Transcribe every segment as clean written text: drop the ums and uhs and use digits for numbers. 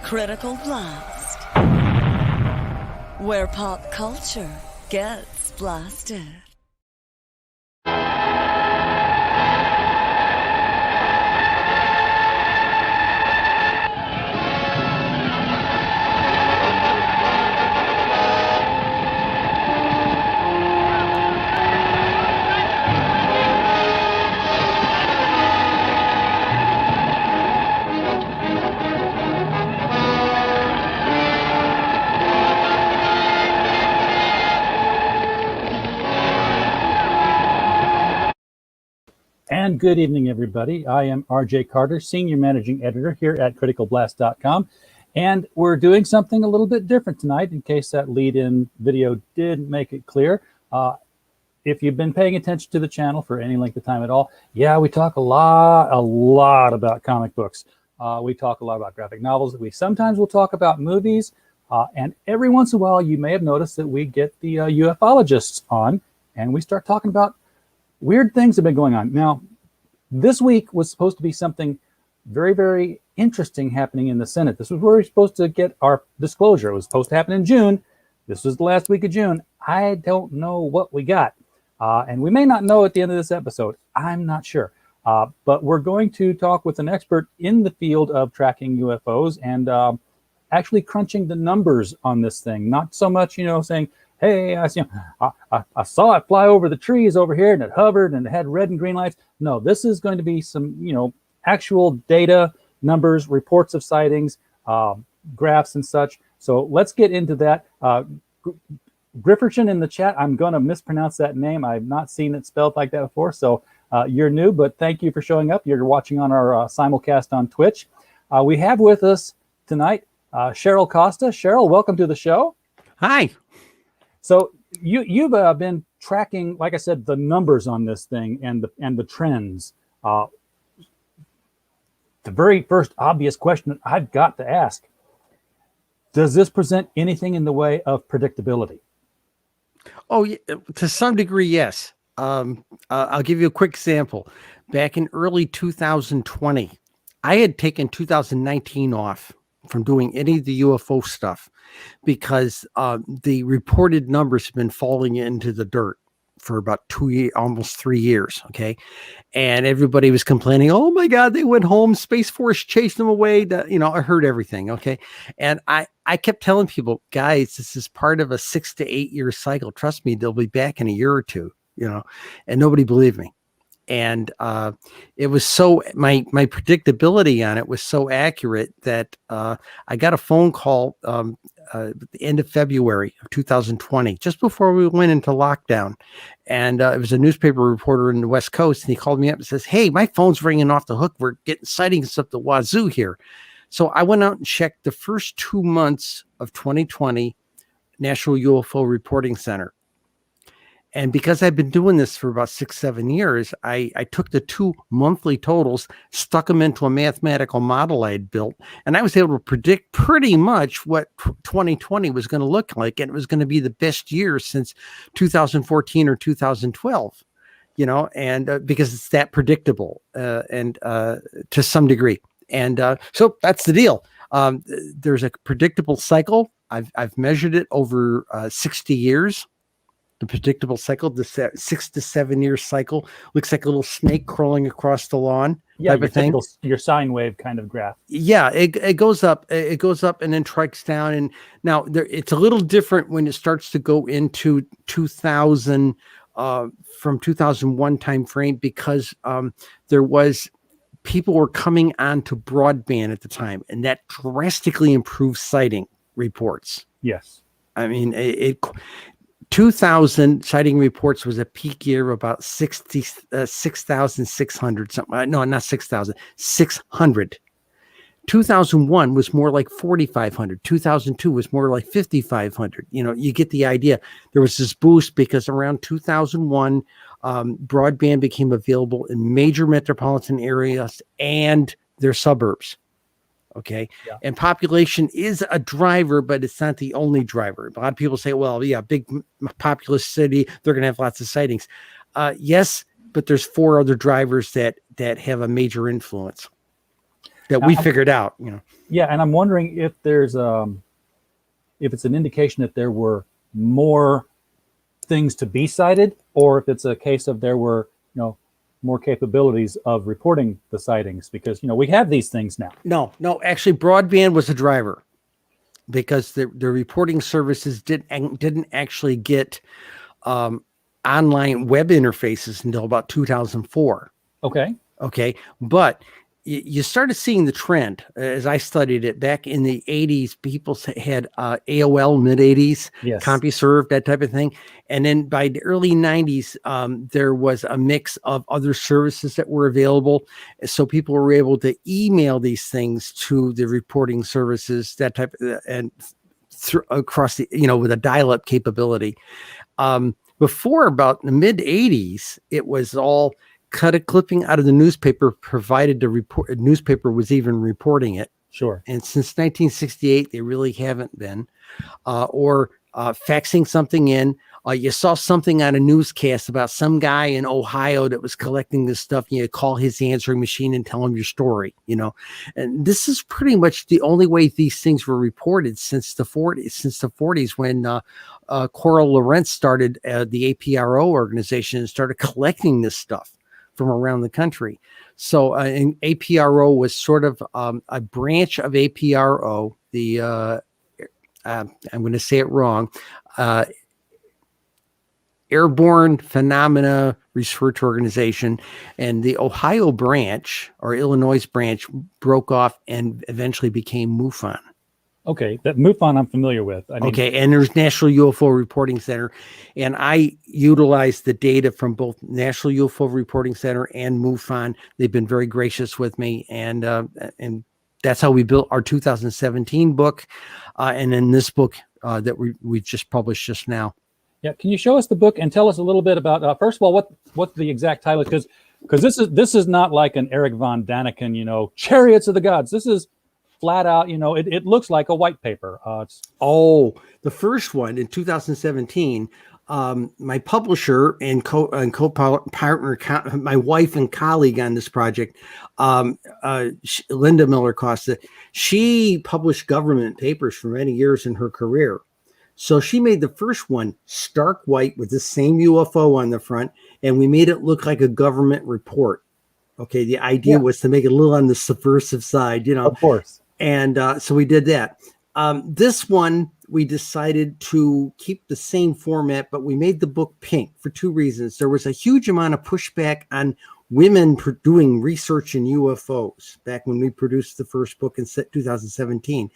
Critical Blast, where pop culture gets blasted. And good evening, everybody. I am RJ Carter, Senior Managing Editor here at CriticalBlast.com. And we're doing something a little bit different tonight, in case that lead-in video did make it clear. If you've been paying attention to the channel for any length of time at all, yeah, we talk a lot about comic books. We talk a lot about graphic novels. We sometimes will talk about movies. And every once in a while, you may have noticed that we get the ufologists on, and we start talking about weird things have been going on. Now, this week was supposed to be something very, very interesting happening in the Senate. This was where we were supposed to get our disclosure. It was supposed to happen in June. This was the last week of June. I don't know what we got. And we may not know at the end of this episode. I'm not sure. But we're going to talk with an expert in the field of tracking UFOs and actually crunching the numbers on this thing. Not so much, saying, hey, I saw it fly over the trees over here and it hovered and it had red and green lights. No, this is going to be some, actual data, numbers, reports of sightings, graphs and such. So let's get into that. Grifferson in the chat, I'm going to mispronounce that name. I've not seen it spelled like that before. So you're new, but thank you for showing up. You're watching on our simulcast on Twitch. We have with us tonight Cheryl Costa. Cheryl, welcome to the show. Hi. So you've been tracking, like I said, the numbers on this thing and the trends. The very first obvious question that I've got to ask: does this present anything in the way of predictability? Oh, yeah, to some degree, yes. I'll give you a quick example. Back in early 2020, I had taken 2019 off from doing any of the UFO stuff because the reported numbers have been falling into the dirt for about 2 years, almost 3 years. Okay. And everybody was complaining, oh my God, they went home. Space Force chased them away. I heard everything. Okay. And I kept telling people, guys, this is part of a 6 to 8 year cycle. Trust me, they'll be back in a year or two, and nobody believed me. And it was so my predictability on it was so accurate that I got a phone call at the end of February of 2020, just before we went into lockdown. And it was a newspaper reporter in the West Coast. And he called me up and says, hey, my phone's ringing off the hook. We're getting sightings up the wazoo here. So I went out and checked the first 2 months of 2020 National UFO Reporting Center. And because I've been doing this for about 6-7 years, I took the 2 monthly totals, stuck them into a mathematical model I had built, and I was able to predict pretty much what 2020 was going to look like. And it was going to be the best year since 2014 or 2012, and because it's that predictable and to some degree. And so that's the deal. There's a predictable cycle. I've measured it over 60 years. The predictable cycle, the 6 to 7 year cycle, looks like a little snake crawling across the lawn. Yeah, your sine wave kind of graph. Yeah, it goes up. It goes up and then trikes down. And now it's a little different when it starts to go into 2000 from 2001 time frame because people were coming onto broadband at the time, and that drastically improved sighting reports. Yes, I mean 2000 sighting reports was a peak year of about 6,600 something. No, not 6,000, 600. 2001 was more like 4,500. 2002 was more like 5,500. You get the idea. There was this boost because around 2001, broadband became available in major metropolitan areas and their suburbs. Okay. Yeah. And population is a driver, but it's not the only driver. A lot of people say, well, yeah, big populous city, they're going to have lots of sightings. Yes, but there's 4 other drivers that have a major influence. that we figured out, Yeah, and I'm wondering if there's if it's an indication that there were more things to be cited, or if it's a case of there were, more capabilities of reporting the sightings, because we have these things now. No, actually broadband was the driver, because the reporting services didn't actually get online web interfaces until about 2004. Okay. But you started seeing the trend as I studied it back in the 80s. People had AOL mid 80s, Yes. CompuServe, that type of thing. And then by the early 90s, there was a mix of other services that were available. So people were able to email these things to the reporting services, that type of, and across the, with a dial-up capability. Before about the mid 80s, it was all cut a clipping out of the newspaper, provided the newspaper was even reporting it. Sure. And since 1968, they really haven't been, or faxing something in. You saw something on a newscast about some guy in Ohio that was collecting this stuff. You call his answering machine and tell him your story, and this is pretty much the only way these things were reported since the 40s, when Coral Lorenz started the APRO organization and started collecting this stuff from around the country. So and APRO was sort of a branch of APRO, the I'm going to say it wrong, Airborne Phenomena Research Organization, and the Ohio branch or Illinois branch broke off and eventually became MUFON. Okay, that MUFON I'm familiar with. Okay, and there's National UFO Reporting Center, and I utilize the data from both National UFO Reporting Center and MUFON. They've been very gracious with me, and that's how we built our 2017 book, and in this book that we just published just now. Yeah, can you show us the book and tell us a little bit about first of all what's the exact title? Because this is not like an Eric von Daniken, Chariots of the Gods. This is flat out, it looks like a white paper. The first one in 2017, my publisher and co-partner, my wife and colleague on this project, Linda Miller Costa, she published government papers for many years in her career. So she made the first one stark white with the same UFO on the front, and we made it look like a government report. Okay, the idea was to make it a little on the subversive side, Of course. And so we did that. This one, we decided to keep the same format, but we made the book pink for two reasons. There was a huge amount of pushback on women doing research in UFOs back when we produced the first book in 2017.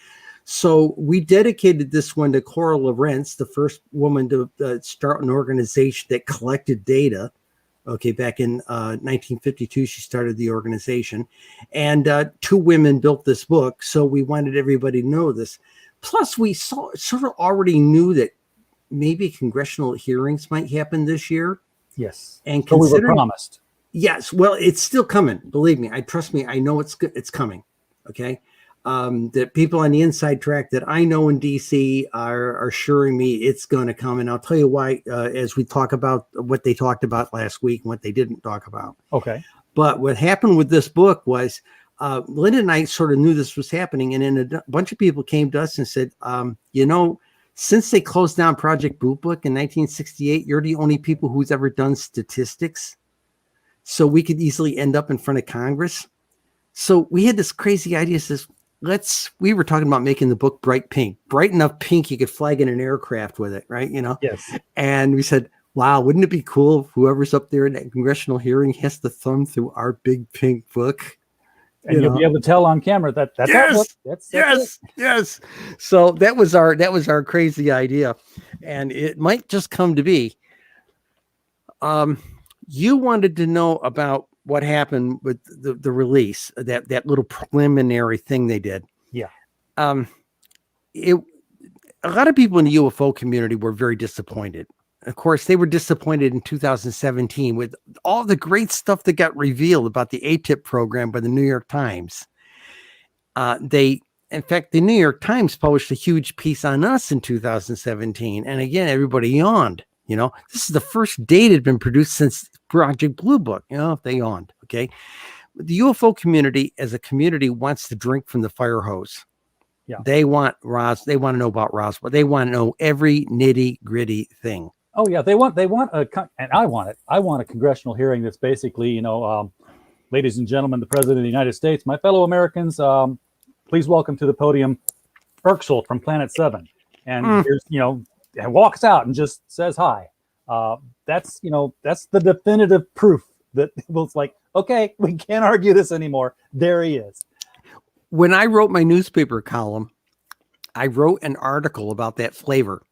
So we dedicated this one to Coral Lorenz, the first woman to start an organization that collected data. Okay, back in 1952, she started the organization, and two women built this book. So we wanted everybody to know this. Plus, we sort of already knew that maybe congressional hearings might happen this year. Yes, and so we were promised. Yes, well, it's still coming. Believe me, trust me. I know it's good. It's coming. Okay. That people on the inside track that I know in DC are assuring me it's going to come. And I'll tell you why, as we talk about what they talked about last week and what they didn't talk about. Okay. But what happened with this book was Linda and I sort of knew this was happening. And then a bunch of people came to us and said, since they closed down Project Blue Book in 1968, you're the only people who's ever done statistics. So we could easily end up in front of Congress. So we had this crazy idea, we were talking about making the book bright enough pink you could flag in an aircraft with it, right? Yes. And we said, wow, wouldn't it be cool if whoever's up there in that congressional hearing has to thumb through our big pink book? And you'll be able to tell on camera that's our book. Yes. So that was our crazy idea, and it might just come to be. You wanted to know about what happened with the release, that little preliminary thing they did. Yeah. A lot of people in the UFO community were very disappointed. Of course, they were disappointed in 2017 with all the great stuff that got revealed about the ATIP program by the New York Times. In fact, the New York Times published a huge piece on us in 2017. And again, everybody yawned. This is the first date had been produced since Project Blue Book. They yawned. Okay. the UFO community as a community wants to drink from the fire hose. Yeah. They want They want to know about Roswell. They want to know every nitty gritty thing. Oh yeah, they want and I want it. I want a congressional hearing that's basically, ladies and gentlemen, the President of the United States, my fellow Americans, please welcome to the podium Urxel from Planet 7. And here's, and walks out and just says hi. That's the definitive proof that it's like, okay, we can't argue this anymore. There he is. When I wrote my newspaper column, I wrote an article about that flavor.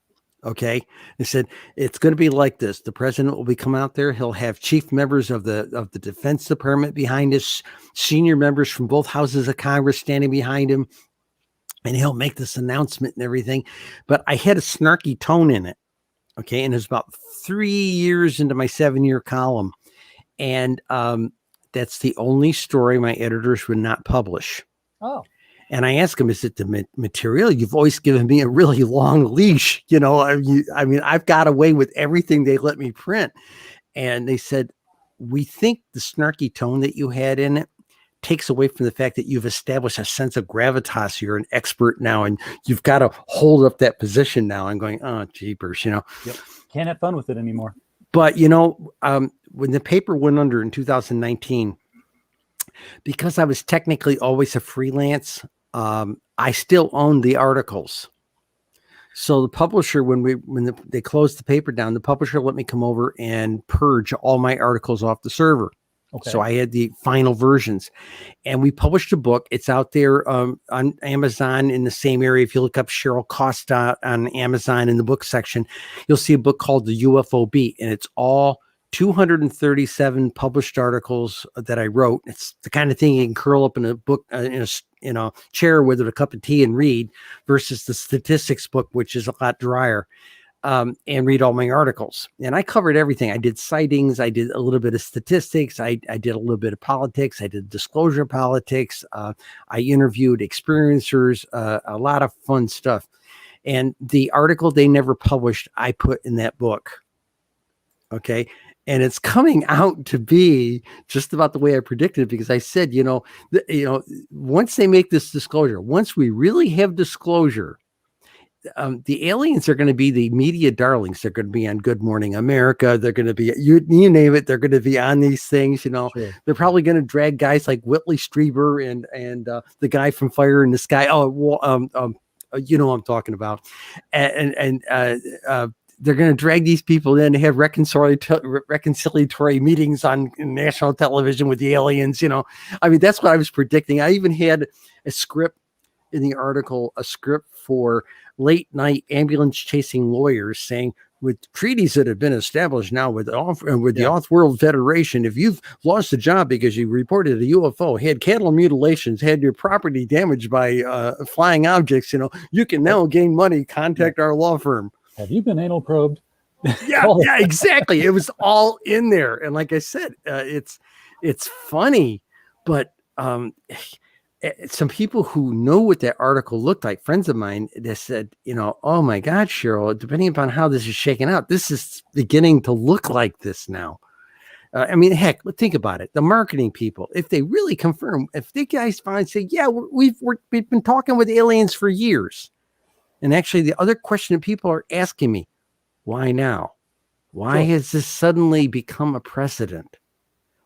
Okay. They said, it's going to be like this. The president will be coming out there. He'll have chief members of the Defense Department behind us, senior members from both houses of Congress standing behind him. And he'll make this announcement and everything. But I had a snarky tone in it. Okay. And it was about 3 years into my 7-year column. And that's the only story my editors would not publish. Oh. And I asked him, is it the material? You've always given me a really long leash. I mean, I've got away with everything they let me print. And they said, we think the snarky tone that you had in it takes away from the fact that you've established a sense of gravitas. You're an expert now, and you've got to hold up that position now. I'm going, oh, jeepers, Yep. Can't have fun with it anymore. But, when the paper went under in 2019, because I was technically always a freelance, I still owned the articles. So the publisher, when they closed the paper down, the publisher let me come over and purge all my articles off the server. Okay. So I had the final versions, and we published a book. It's out there on Amazon in the same area. If you look up Cheryl Costa on Amazon in the book section, you'll see a book called The UFO Beat, and it's all 237 published articles that I wrote. It's the kind of thing you can curl up in a book, in a chair with a cup of tea and read, versus the statistics book, which is a lot drier. And read all my articles. And I covered everything. I did sightings. I did a little bit of statistics. I did a little bit of politics. I did disclosure politics. I interviewed experiencers, a lot of fun stuff. And the article they never published, I put in that book. Okay. And it's coming out to be just about the way I predicted it, because I said, once they make this disclosure, once we really have disclosure, the aliens are going to be the media darlings. They're going to be on Good Morning America. They're going to be, you name it, they're going to be on these things. Sure. They're probably going to drag guys like Whitley Strieber and the guy from Fire in the Sky. You know what I'm talking about. And they're going to drag these people in to have reconciliatory meetings on national television with the aliens. I mean, that's what I was predicting. I even had a script in the article, a script for late night ambulance chasing lawyers saying, with treaties that have been established now with the Off-World Federation, if you've lost a job because you reported a UFO, had cattle mutilations, had your property damaged by flying objects, you can now gain money. Contact our law firm. Have you been anal probed? Yeah, exactly. It was all in there. And like I said, it's funny, but some people who know what that article looked like, friends of mine, they said, oh my God, Cheryl, depending upon how this is shaking out, this is beginning to look like this now. I mean, heck, think about it. The marketing people, if they really confirm, if the guys say, yeah, we've been talking with aliens for years. And actually, the other question that people are asking me, why now? Why has this suddenly become a precedent?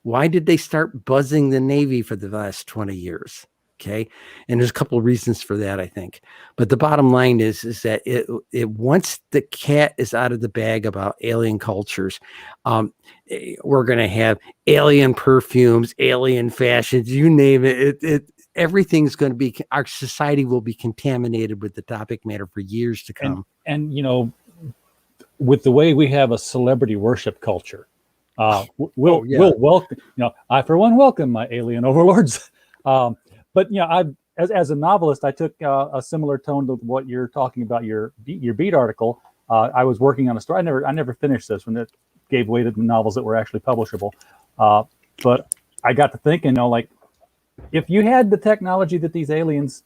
Why did they start buzzing the Navy for the last 20 years? Okay. And there's a couple of reasons for that, I think. But the bottom line is that it once the cat is out of the bag about alien cultures, we're going to have alien perfumes, alien fashions, you name it. Everything's going to be, our society will be contaminated with the topic matter for years to come. And with the way we have a celebrity worship culture, we'll welcome, I for one welcome my alien overlords. But as a novelist, I took a similar tone to what you're talking about your beat article. I was working on a story. I never finished this when it gave way to the novels that were actually publishable. But I got to thinking, if you had the technology that these aliens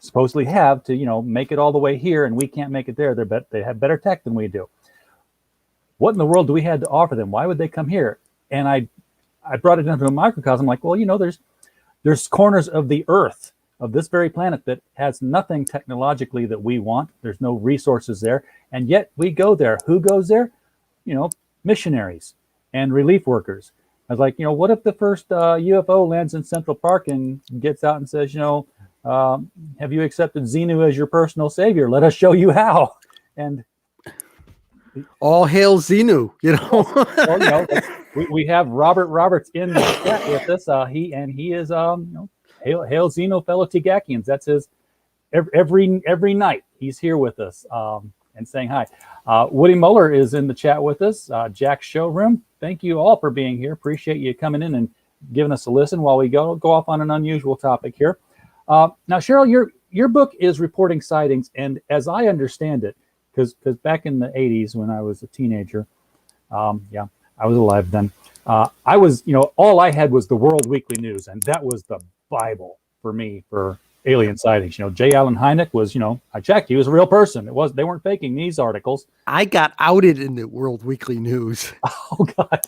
supposedly have to, make it all the way here, and we can't make it there, they have better tech than we do. What in the world do we have to offer them? Why would they come here? And I brought it down to a microcosm. Like, well, there's corners of the Earth, of this very planet, that has nothing technologically that we want. There's no resources there, and yet we go there. Who goes there? Missionaries and relief workers. I was like, what if the first UFO lands in Central Park and gets out and says, have you accepted Xenu as your personal savior? Let us show you how. And all hail Xenu, Well, we have Robert Roberts in the chat with us. He is hail Xenu, fellow Tigakians. That's his every night. He's here with us and saying hi. Woody Muller is in the chat with us. Jack's Showroom. Thank you all for being here. Appreciate you coming in and giving us a listen while we go off on an unusual topic here. Now, Cheryl, your book is reporting sightings, and as I understand it, because back in the 80s when I was a teenager, I was alive then. I was, all I had was the World Weekly News, and that was the Bible for me for alien sightings. J. Allen Hynek was, I checked, he was a real person. They weren't faking these articles. I got outed in the World Weekly News. Oh God.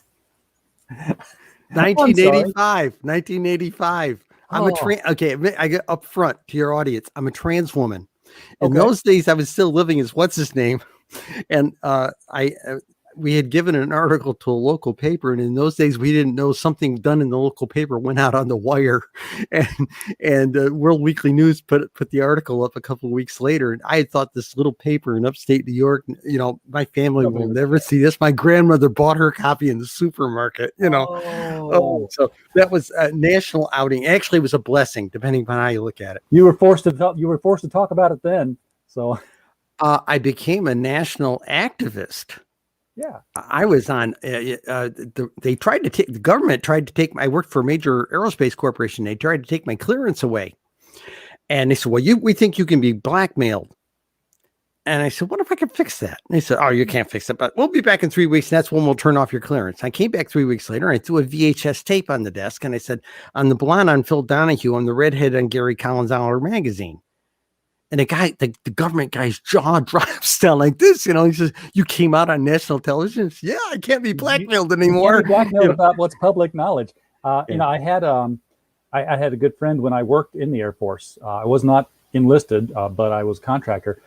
1985. Okay, I get up front to your audience. I'm a trans woman. In those days, I was still living as what's his name, and we had given an article to a local paper, and in those days, we didn't know something done in the local paper went out on the wire, and World Weekly News put the article up a couple of weeks later, and I had thought this little paper in upstate New York, my family will never see this. My grandmother bought her copy in the supermarket, so that was a national outing. Actually, it was a blessing, depending upon how you look at it. You were forced to talk about it then, so I became a national activist. Yeah, I was on. The government tried to take. I worked for a major aerospace corporation. They tried to take my clearance away, and they said, "Well, we think you can be blackmailed." And I said, "What if I can fix that?" And they said, "Oh, you can't fix it, but we'll be back in 3 weeks, and that's when we'll turn off your clearance." I came back 3 weeks later. I threw a VHS tape on the desk, and I said, "I'm the blonde on Phil Donahue. I'm the redhead on Gary Collins' Hour magazine." And the government guy's jaw drops down like this, he says, "You came out on national television?" Yeah, I can't be blackmailed anymore. You can't be blackmailed about what's public knowledge. I had a good friend when I worked in the Air Force. I was not enlisted, but I was contractor.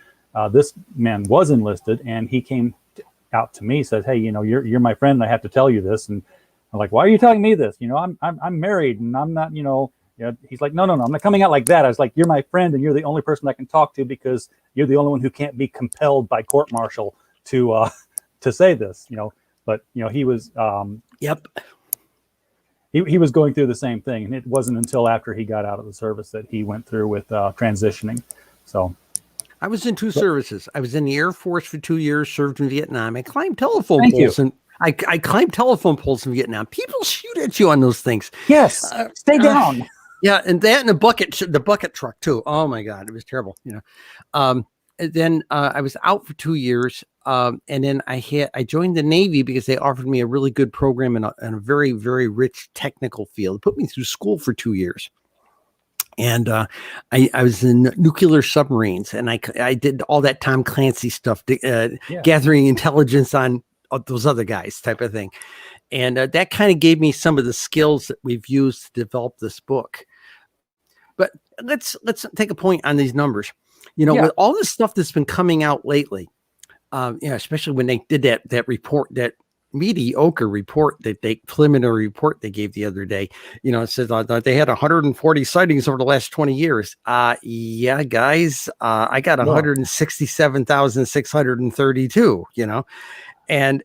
This man was enlisted, and he came out to me, says, "Hey, you're my friend. And I have to tell you this." And I'm like, "Why are you telling me this? I'm married, and I'm not, He's like, no, I'm not coming out like that. I was like, "You're my friend, and you're the only person I can talk to because you're the only one who can't be compelled by court martial to say this." But he was he was going through the same thing, and it wasn't until after he got out of the service that he went through with transitioning. So I was in two services. I was in the Air Force for 2 years, served in Vietnam. I climbed telephone poles, and I climbed telephone poles in Vietnam. People shoot at you on those things. Yes, stay down. Yeah, and that and the bucket truck too. Oh my God, it was terrible. And then I was out for 2 years, and then I joined the Navy because they offered me a really good program in a very, very rich technical field. It put me through school for 2 years, and I was in nuclear submarines, and I did all that Tom Clancy stuff, gathering intelligence on those other guys, type of thing, and that kind of gave me some of the skills that we've used to develop this book. But let's take a point on these numbers. With all this stuff that's been coming out lately, especially when they did that report, that mediocre report, preliminary report they gave the other day, it says they had 140 sightings over the last 20 years. Yeah, guys, I got 167,632, and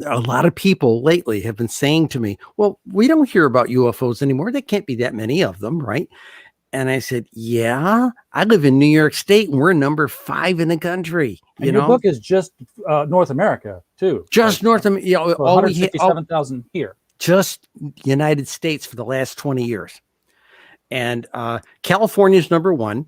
a lot of people lately have been saying to me, "Well, we don't hear about UFOs anymore. There can't be that many of them, right?" And I said, "Yeah, I live in New York State, and we're number 5 in the country." Your book is just North America too. Just North America. 167,000 here. Just United States for the last 20 years, and California's number 1.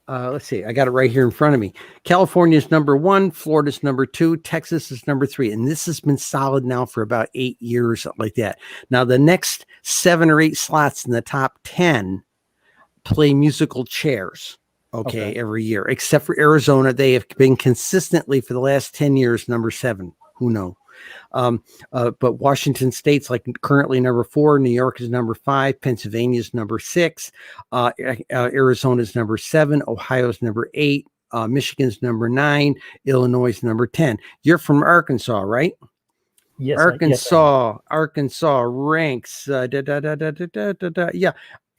Let's see, I got it right here in front of me. California's number 1, Florida's number 2, Texas is number 3. And this has been solid now for about 8 years, something like that. Now, the next 7 or 8 slots in the top 10 play musical chairs, every year, except for Arizona. They have been consistently for the last 10 years, number 7. Who knows? But Washington State's like currently number 4, New York is number 5, Pennsylvania is number 6, Arizona is number 7, Ohio's number 8, Michigan's number 9, Illinois is number 10. You're from Arkansas, right? Yes, Arkansas ranks. Yeah,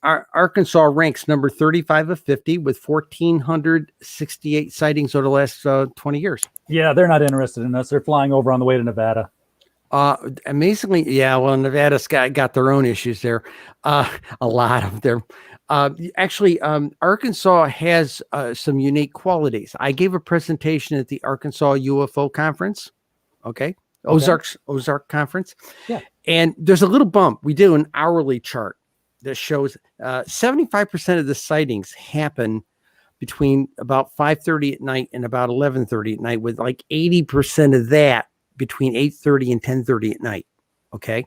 Arkansas ranks number 35 of 50 with 1,468 sightings over the last 20 years. Yeah, they're not interested in us. They're flying over on the way to Nevada. Amazingly, yeah. Well, Nevada's got their own issues there. A lot of them. Actually, Arkansas has some unique qualities. I gave a presentation at the Arkansas UFO conference. Okay. Ozark conference. Yeah. And there's a little bump. We do an hourly chart that shows 75% of the sightings happen between about 5:30 at night and about 11:30 at night, with like 80% of that between 8:30 and 10:30 at night. Okay.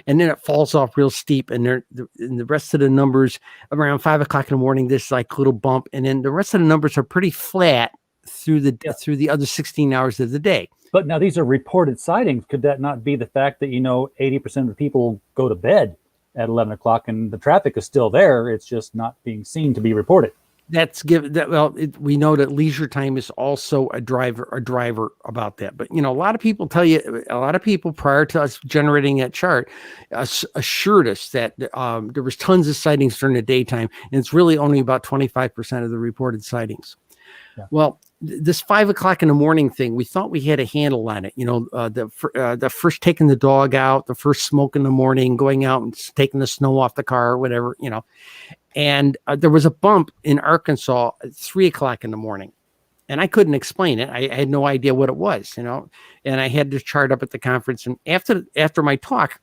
And then it falls off real steep, and the rest of the numbers around 5 o'clock in the morning, this like little bump. And then the rest of the numbers are pretty flat through the other 16 hours of the day. But now these are reported sightings. Could that not be the fact that, 80% of the people go to bed at 11 o'clock and the traffic is still there? It's just not being seen to be reported. We know that leisure time is also a driver about that. But, a lot of people prior to us generating that chart assured us that there was tons of sightings during the daytime, and it's really only about 25% of the reported sightings. Yeah. Well, this 5 o'clock in the morning thing, we thought we had a handle on it. The first taking the dog out, the first smoke in the morning, going out and taking the snow off the car, or whatever, And there was a bump in Arkansas at 3 o'clock in the morning, and I couldn't explain it. I had no idea what it was, and I had the chart up at the conference. And after my talk,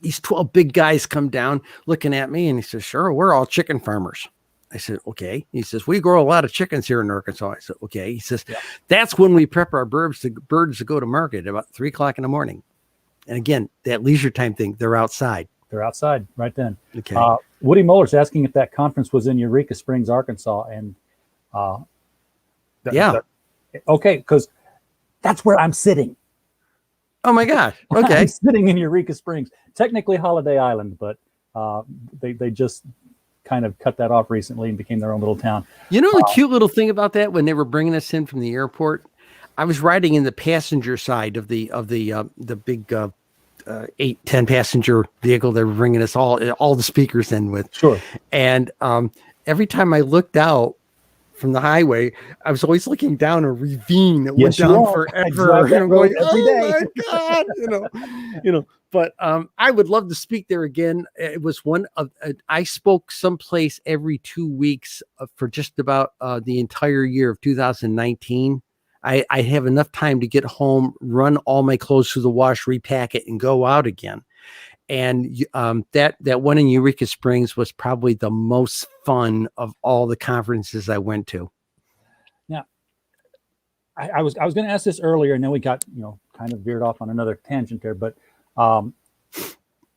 these 12 big guys come down looking at me, and he says, "Sure, we're all chicken farmers." I said, "Okay." He says, "We grow a lot of chickens here in Arkansas." I said, "Okay." He says, "Yeah. That's when we prep our birds to go to market about 3 o'clock in the morning." And again, that leisure time thing, they're outside. They're outside right then. Okay. Woody Muller's asking if that conference was in Eureka Springs, Arkansas. And okay, because that's where I'm sitting. Oh my gosh. Okay. I'm sitting in Eureka Springs, technically Holiday Island, but they just kind of cut that off recently and became their own little town. The cute little thing about that, when they were bringing us in from the airport, I was riding in the passenger side of the big 8-10 passenger vehicle they were bringing us all the speakers in with. Sure. And every time I looked out from the highway, I was always looking down a ravine that went down forever. And I'm going, my God, But I would love to speak there again. It was I spoke someplace every 2 weeks for just about the entire year of 2019. I have enough time to get home, run all my clothes through the wash, repack it, and go out again. And that one in Eureka Springs was probably the most fun of all the conferences I went to. Now, I was going to ask this earlier, and then we got kind of veered off on another tangent there. But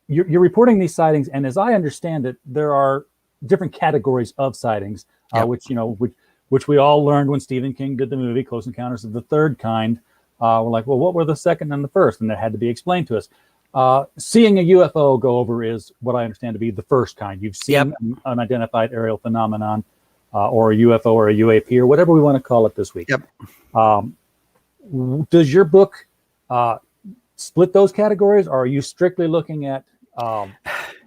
you're reporting these sightings, and as I understand it, there are different categories of sightings, which we all learned when Stephen King did the movie Close Encounters of the Third Kind. We're like, well, what were the second and the first? And that had to be explained to us. Seeing a UFO go over is what I understand to be the first kind. You've seen an unidentified aerial phenomenon, or a UFO or a UAP or whatever we want to call it this week. Yep. Does your book split those categories, or are you strictly looking at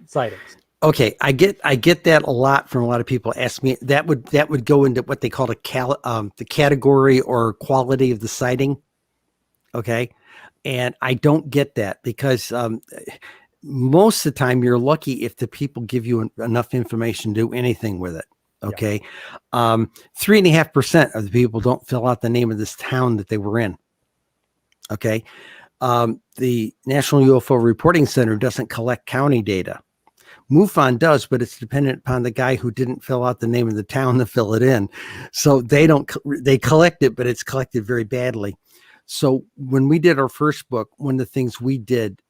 sightings? Okay, I get that a lot from a lot of people. Ask me that would go into what they call the category or quality of the sighting. Okay, and I don't get that because most of the time you're lucky if the people give you enough information to do anything with it. Okay, 3.5% of the people don't fill out the name of this town that they were in. Okay, the National UFO Reporting Center doesn't collect county data. MUFON does, but it's dependent upon the guy who didn't fill out the name of the town to fill it in. So they collect it, but it's collected very badly. So when we did our first book, one of the things we did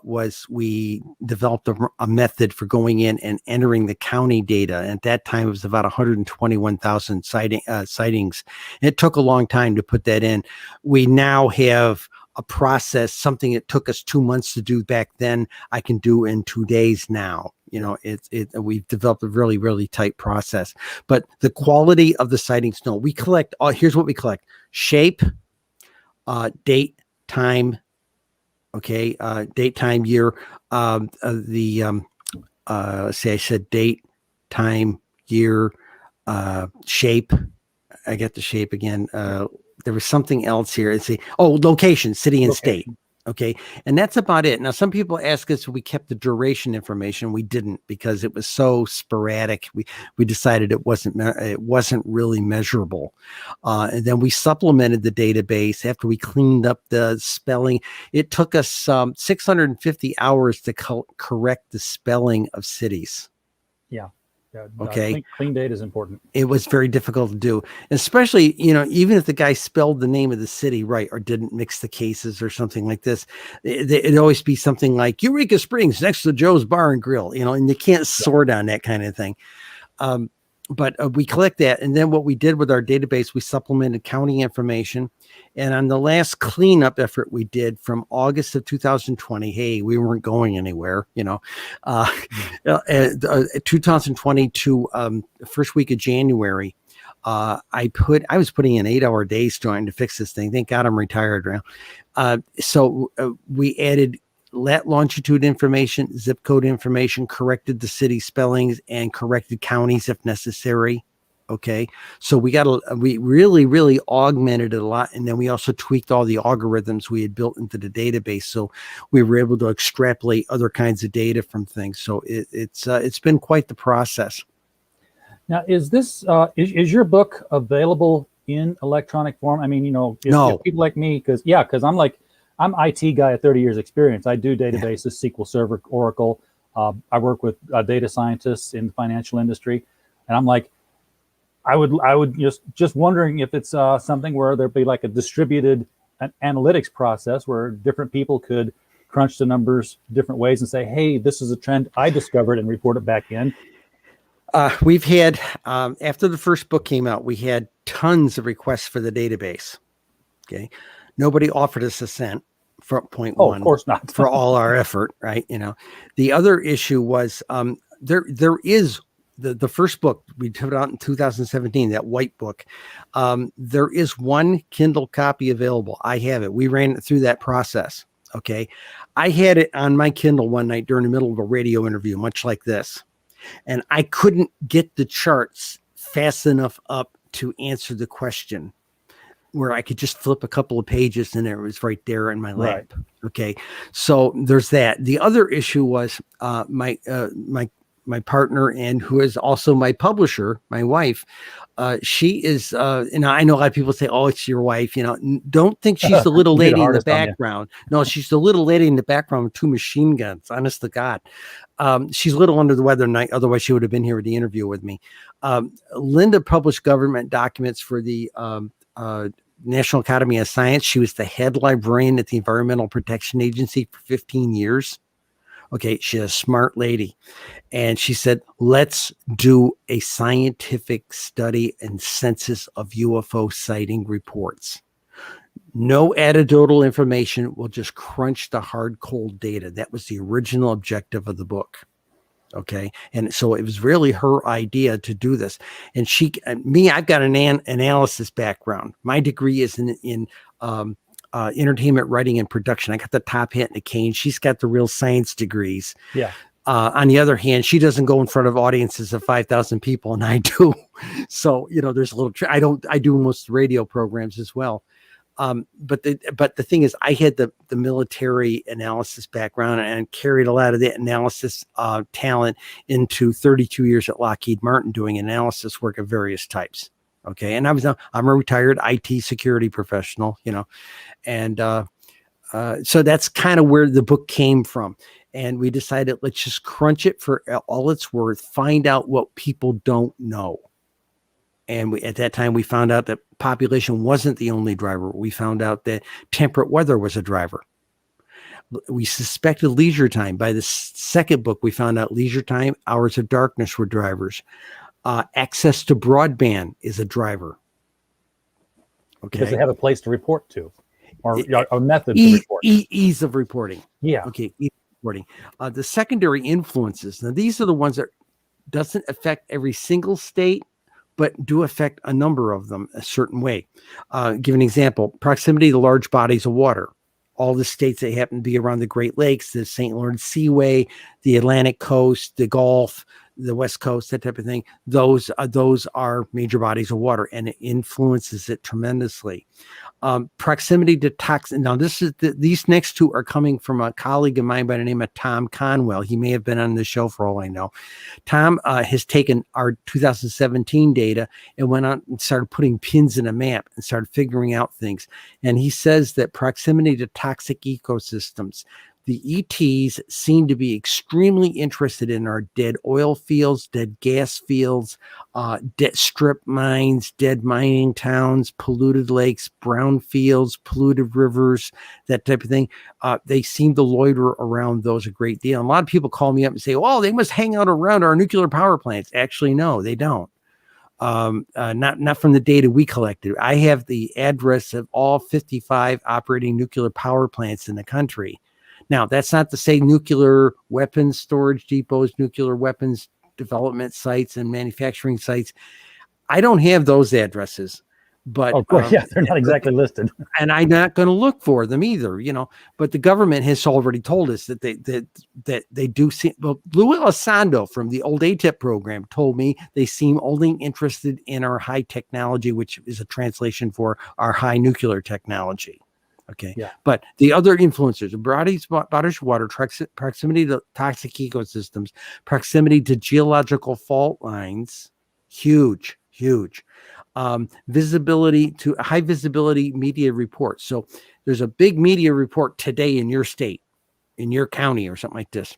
was we developed a method for going in and entering the county data. And at that time, it was about 121,000 sightings. It took a long time to put that in. We now have a process, something that took us 2 months to do back then, I can do in 2 days now. We've developed a really, really tight process. But the quality of the sightings, no, we collect. Here's what we collect: shape, date, time. Okay, date, time, year. Let's say I said date, time, year, shape. I get the shape again. There was something else here. Let's see. Oh, location, city and state. Okay. And that's about it. Now, some people ask us if we kept the duration information. We didn't, because it was so sporadic. We decided it wasn't really measurable. And then we supplemented the database after we cleaned up the spelling. It took us 650 hours to correct the spelling of cities. Yeah. Yeah, okay. Clean data is important. It was very difficult to do, especially, even if the guy spelled the name of the city right or didn't mix the cases or something like this, it'd always be something like Eureka Springs next to Joe's Bar and Grill, and you can't sort on that kind of thing. But we collect that. And then what we did with our database, we supplemented county information. And on the last cleanup effort we did from August of 2020, hey, we weren't going anywhere, 2020 to first week of January, I was putting in 8-hour days trying to fix this thing. Thank God I'm retired now. So we added longitude information, zip code information, corrected the city spellings, and corrected counties if necessary. Okay. So we really, really augmented it a lot. And then we also tweaked all the algorithms we had built into the database. So we were able to extrapolate other kinds of data from things. So it's been quite the process. Now, is this, is your book available in electronic form? I mean, No. if people like me, because I'm IT guy at 30 years experience. I do databases, SQL Server, Oracle. I work with data scientists in the financial industry. And I'm like, I would just wondering if it's something where there'd be like a distributed analytics process where different people could crunch the numbers different ways and say, hey, this is a trend I discovered, and report it back in. We've had, after the first book came out, we had tons of requests for the database. Okay. Nobody offered us a cent for point one. Of course not. For all our effort, right? The other issue was there is the first book we put out in 2017, that white book. There is one Kindle copy available. I have it. We ran it through that process. Okay. I had it on my Kindle one night during the middle of a radio interview, much like this. And I couldn't get the charts fast enough up to answer the question, where I could just flip a couple of pages and it was right there in my lap. Right. Okay. So there's that. The other issue was my partner, and who is also my publisher, my wife. She is, and I know a lot of people say, oh, it's your wife. Don't think she's the little lady in the background. No, she's the little lady in the background with 2 machine guns. Honest to God. She's a little under the weather tonight. Otherwise, she would have been here at the interview with me. Linda published government documents for the National Academy of Science. She was the head librarian at the Environmental Protection Agency for 15 years. Okay, she's a smart lady. And she said, let's do a scientific study and census of UFO sighting reports. No anecdotal information. We'll just crunch the hard, cold data. That was the original objective of the book. Okay. And so it was really her idea to do this. And I've got an analysis background. My degree is in entertainment writing and production. I got the top hat and the cane. She's got the real science degrees. Yeah. On the other hand, she doesn't go in front of audiences of 5,000 people, and I do. So, there's a little, I do most radio programs as well. But the thing is, I had the military analysis background and carried a lot of that analysis talent into 32 years at Lockheed Martin doing analysis work of various types. Okay. And I'm a retired IT security professional, and so that's kind of where the book came from. And we decided, let's just crunch it for all it's worth, find out what people don't know. And at that time, we found out that population wasn't the only driver. We found out that temperate weather was a driver. We suspected leisure time. By the second book, we found out leisure time, hours of darkness were drivers. Access to broadband is a driver. Okay. Because they have a place to report to. or a method to report. Ease of reporting. Yeah. Okay. Ease of reporting. The secondary influences. Now, these are the ones that doesn't affect every single state, but do affect a number of them a certain way. Give an example: proximity to large bodies of water. All the states that happen to be around the Great Lakes, the St. Lawrence Seaway, the Atlantic coast, the Gulf, the West Coast, that type of thing. Those are major bodies of water, and it influences it tremendously. Proximity to toxin. Now, these next two are coming from a colleague of mine by the name of Tom Conwell. He may have been on the show for all I know. Tom has taken our 2017 data and went on and started putting pins in a map and started figuring out things. And he says that proximity to toxic ecosystems, the ETs seem to be extremely interested in our dead oil fields, dead gas fields, dead strip mines, dead mining towns, polluted lakes, brown fields, polluted rivers, that type of thing. They seem to loiter around those a great deal. And a lot of people call me up and say, "Oh, they must hang out around our nuclear power plants." Actually, no, they don't. Not from the data we collected. I have the address of all 55 operating nuclear power plants in the country. Now, that's not to say nuclear weapons storage depots, nuclear weapons development sites, and manufacturing sites. I don't have those addresses, but of course, they're not exactly listed, and I'm not going to look for them either. But the government has already told us that they do see. Well, Lou Elizondo from the old ATIP program told me they seem only interested in our high technology, which is a translation for our high nuclear technology. Okay. Yeah. But the other influencers, bodies of water, proximity to toxic ecosystems, proximity to geological fault lines, huge. Visibility to high visibility media reports. So there's a big media report today in your state, in your county, or something like this.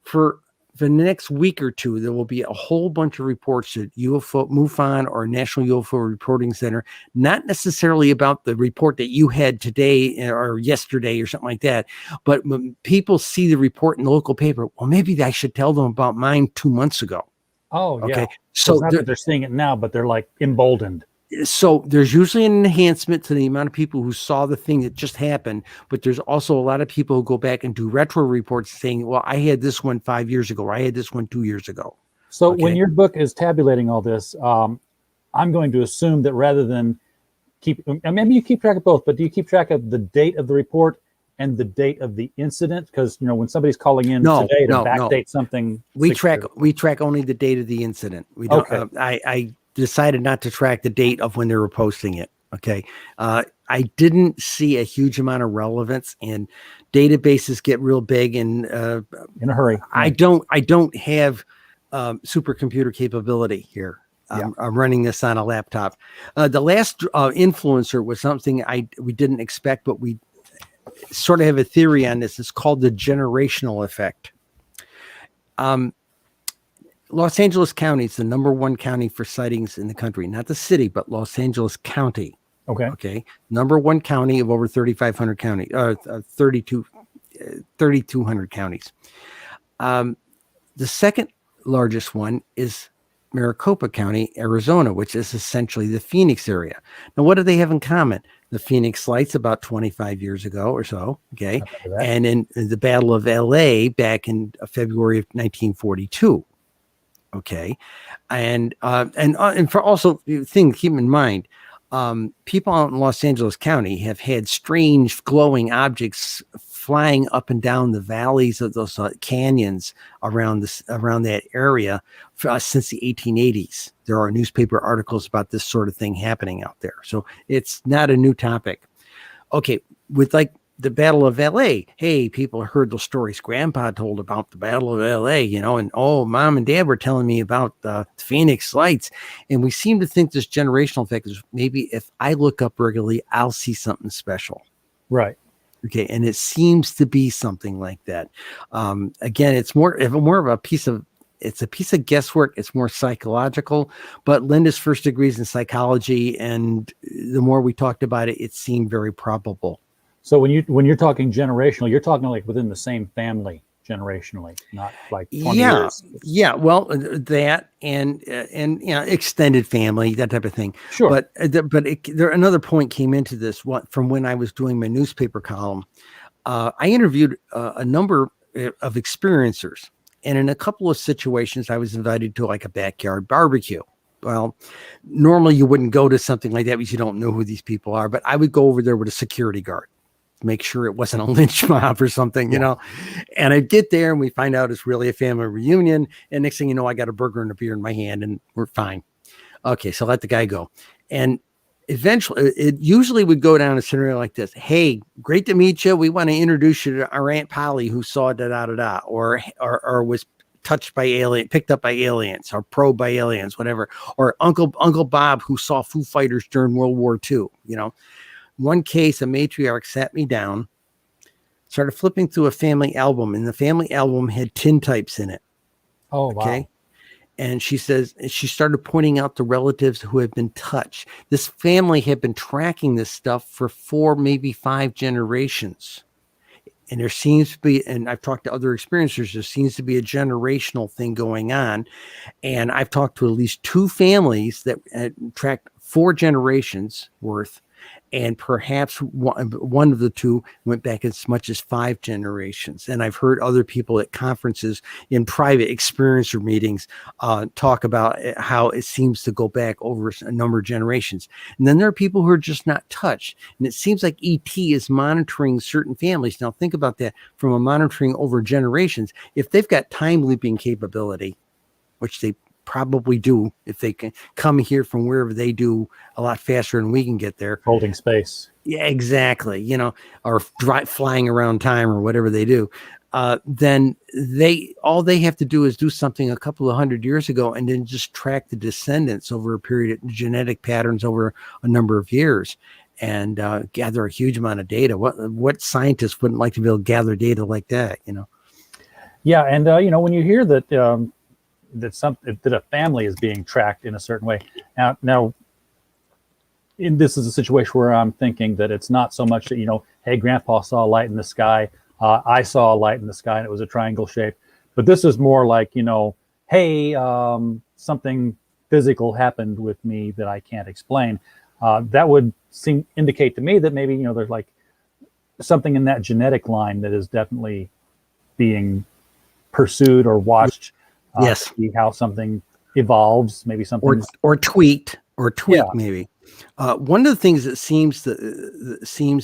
For the next week or two, there will be a whole bunch of reports at UFO, MUFON, or National UFO Reporting Center, not necessarily about the report that you had today or yesterday or something like that, but when people see the report in the local paper, well, maybe I should tell them about mine 2 months ago. Oh, yeah. Okay. So it's not that they're seeing it now, but they're like emboldened. So there's usually an enhancement to the amount of people who saw the thing that just happened, but there's also a lot of people who go back and do retro reports saying, well, I had this one 5 years ago, or I had this one 2 years ago. So when your book is tabulating all this, I'm going to assume that rather than maybe you keep track of both, but do you keep track of the date of the report and the date of the incident? Because when somebody's calling in today to backdate something, we track only the date of the incident. We don't. Okay. I decided not to track the date of when they were posting it. Okay. I didn't see a huge amount of relevance, and databases get real big and in a hurry. I don't have supercomputer capability here. I'm running this on a laptop. The last influencer was something we didn't expect, but we sort of have a theory on this. It's called the generational effect. Los Angeles County is the number one county for sightings in the country, not the city, but Los Angeles County. Okay. Number one county of over 3,500 counties, 3,200 counties. The second largest one is Maricopa County, Arizona, which is essentially the Phoenix area. Now, what do they have in common? The Phoenix Lights about 25 years ago or so. Okay. And in the Battle of LA back in February of 1942. Okay. And for also thing, keep in mind, people out in Los Angeles County have had strange glowing objects flying up and down the valleys of those canyons around that area since the 1880s. There are newspaper articles about this sort of thing happening out there. So it's not a new topic. Okay. With like the Battle of LA. Hey, people heard those stories Grandpa told about the Battle of LA, and Mom and Dad were telling me about the Phoenix Lights. And we seem to think this generational effect is maybe if I look up regularly, I'll see something special. Right. Okay. And it seems to be something like that. Again, it's more of a piece of guesswork. It's more psychological, but Linda's first degrees in psychology. And the more we talked about it, it seemed very probable. So when you're talking generational, you're talking like within the same family. generationally, not like 20 Yeah, years. yeah. Well, that and extended family, that type of thing. Sure. But there another point came into this. What from when I was doing my newspaper column, I interviewed a number of experiencers, and in a couple of situations, I was invited to like a backyard barbecue. Well, normally you wouldn't go to something like that because you don't know who these people are. But I would go over there with a security guard, make sure it wasn't a lynch mob or something, you know. And I get there and we find out it's really a family reunion. And next thing you know, I got a burger and a beer in my hand and we're fine. Okay, so let the guy go. And eventually, it usually would go down a scenario like this. Hey, great to meet you. We want to introduce you to our Aunt Polly who saw da da da da, or was touched by picked up by aliens, or probed by aliens, whatever, or Uncle Bob who saw Foo Fighters during World War II. You know, one case, a matriarch sat me down, started flipping through a family album, and the family album had tintypes in it. Oh, Okay. wow. And she says, she started pointing out the relatives who had been touched. This family had been tracking this stuff for 4, maybe 5 generations. And there seems to be, and I've talked to other experiencers, there seems to be a generational thing going on. And I've talked to at least 2 families that tracked 4 generations worth. And perhaps one of the 2 went back as much as 5 generations. And I've heard other people at conferences in private experiencer meetings talk about how it seems to go back over a number of generations. And then there are people who are just not touched. And it seems like ET is monitoring certain families. Now think about that from a monitoring over generations. If they've got time looping capability, which they probably do if they can come here from wherever they do a lot faster than we can get there. Holding space. Yeah, exactly. You know, or flying around time or whatever they do. Then all they have to do is do something a couple of 100 years ago and then just track the descendants over a period of genetic patterns over a number of years and gather a huge amount of data. What scientists wouldn't like to be able to gather data like that, you know? Yeah. And, you know, when you hear that, that a family is being tracked in a certain way. Now, this is a situation where I'm thinking that it's not so much that, you know, hey, Grandpa saw a light in the sky. I saw a light in the sky and it was a triangle shape. But this is more like, you know, hey, something physical happened with me that I can't explain. That would indicate to me that maybe, you know, there's like something in that genetic line that is definitely being pursued or watched. Yes. See how something evolves, maybe something or tweaked, Yeah. maybe. One of the things that seems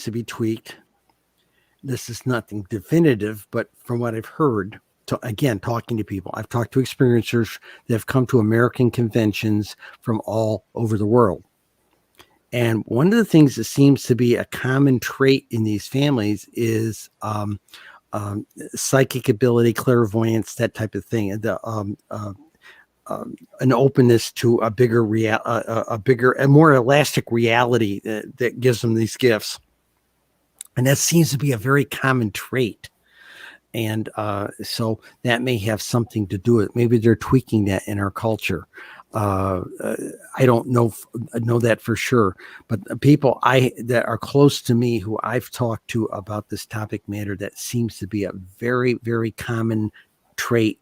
to be tweaked. This is nothing definitive, but from what I've heard, talking to people, I've talked to experiencers that have come to American conventions from all over the world. And one of the things that seems to be a common trait in these families is psychic ability, clairvoyance, that type of thing. An openness to a bigger, and more elastic reality that gives them these gifts. And that seems to be a very common trait. And so that may have something to do with it. Maybe they're tweaking that in our culture. I don't know that for sure, but people that are close to me who I've talked to about this topic matter, that seems to be a very, very common trait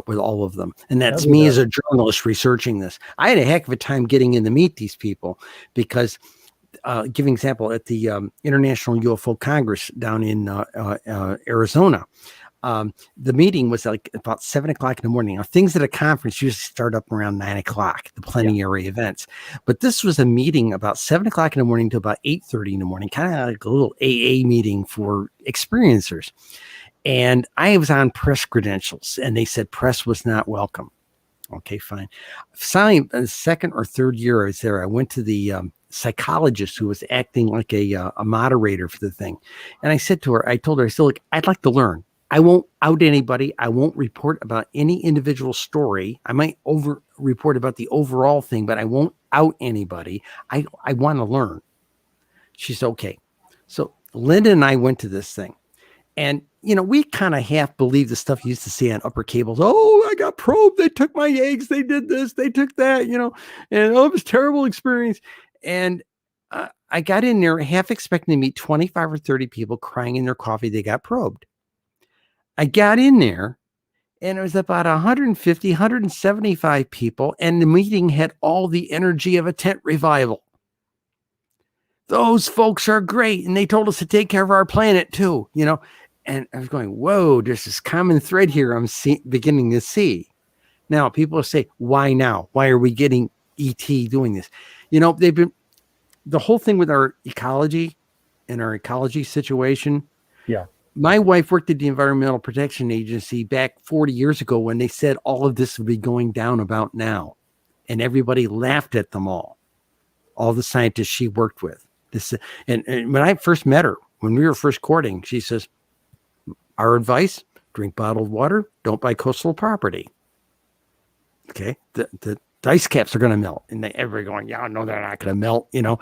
with all of them. And that's me as a journalist researching this. I had a heck of a time getting in to meet these people because give an example at the International UFO Congress down in Arizona. The meeting was like about 7 o'clock in the morning. Now, things at a conference usually start up around 9 o'clock, the plenary events. But this was a meeting about 7 o'clock in the morning to about 8:30 in the morning, kind of like a little AA meeting for experiencers. And I was on press credentials, and they said press was not welcome. Okay, fine. Finally, the second or third year I was there, I went to the psychologist who was acting like a moderator for the thing. And I said to her, I told her, look, I'd like to learn. I won't out anybody. I won't report about any individual story. I might report about the overall thing, but I won't out anybody. I want to learn. She said, okay. So Linda and I went to this thing. And, you know, we kind of half believe the stuff you used to see on upper cables. Oh, I got probed. They took my eggs. They did this. They took that, you know, and it was a terrible experience. And I got in there half expecting to meet 25 or 30 people crying in their coffee. They got probed. I got in there, and it was about 150, 175 people, and the meeting had all the energy of a tent revival. Those folks are great, and they told us to take care of our planet too, you know. And I was going, whoa, there's this common thread here I'm beginning to see. Now, people say, why now? Why are we getting ET doing this? You know, they've been, the whole thing with our ecology and our ecology situation. Yeah. My wife worked at the Environmental Protection Agency back 40 years ago when they said all of this would be going down about now. And everybody laughed at them all the scientists she worked with. And when I first met her, when we were first courting, she says, our advice, drink bottled water, don't buy coastal property. Okay. The ice caps are going to melt. And everybody going, yeah, no, they're not going to melt, you know.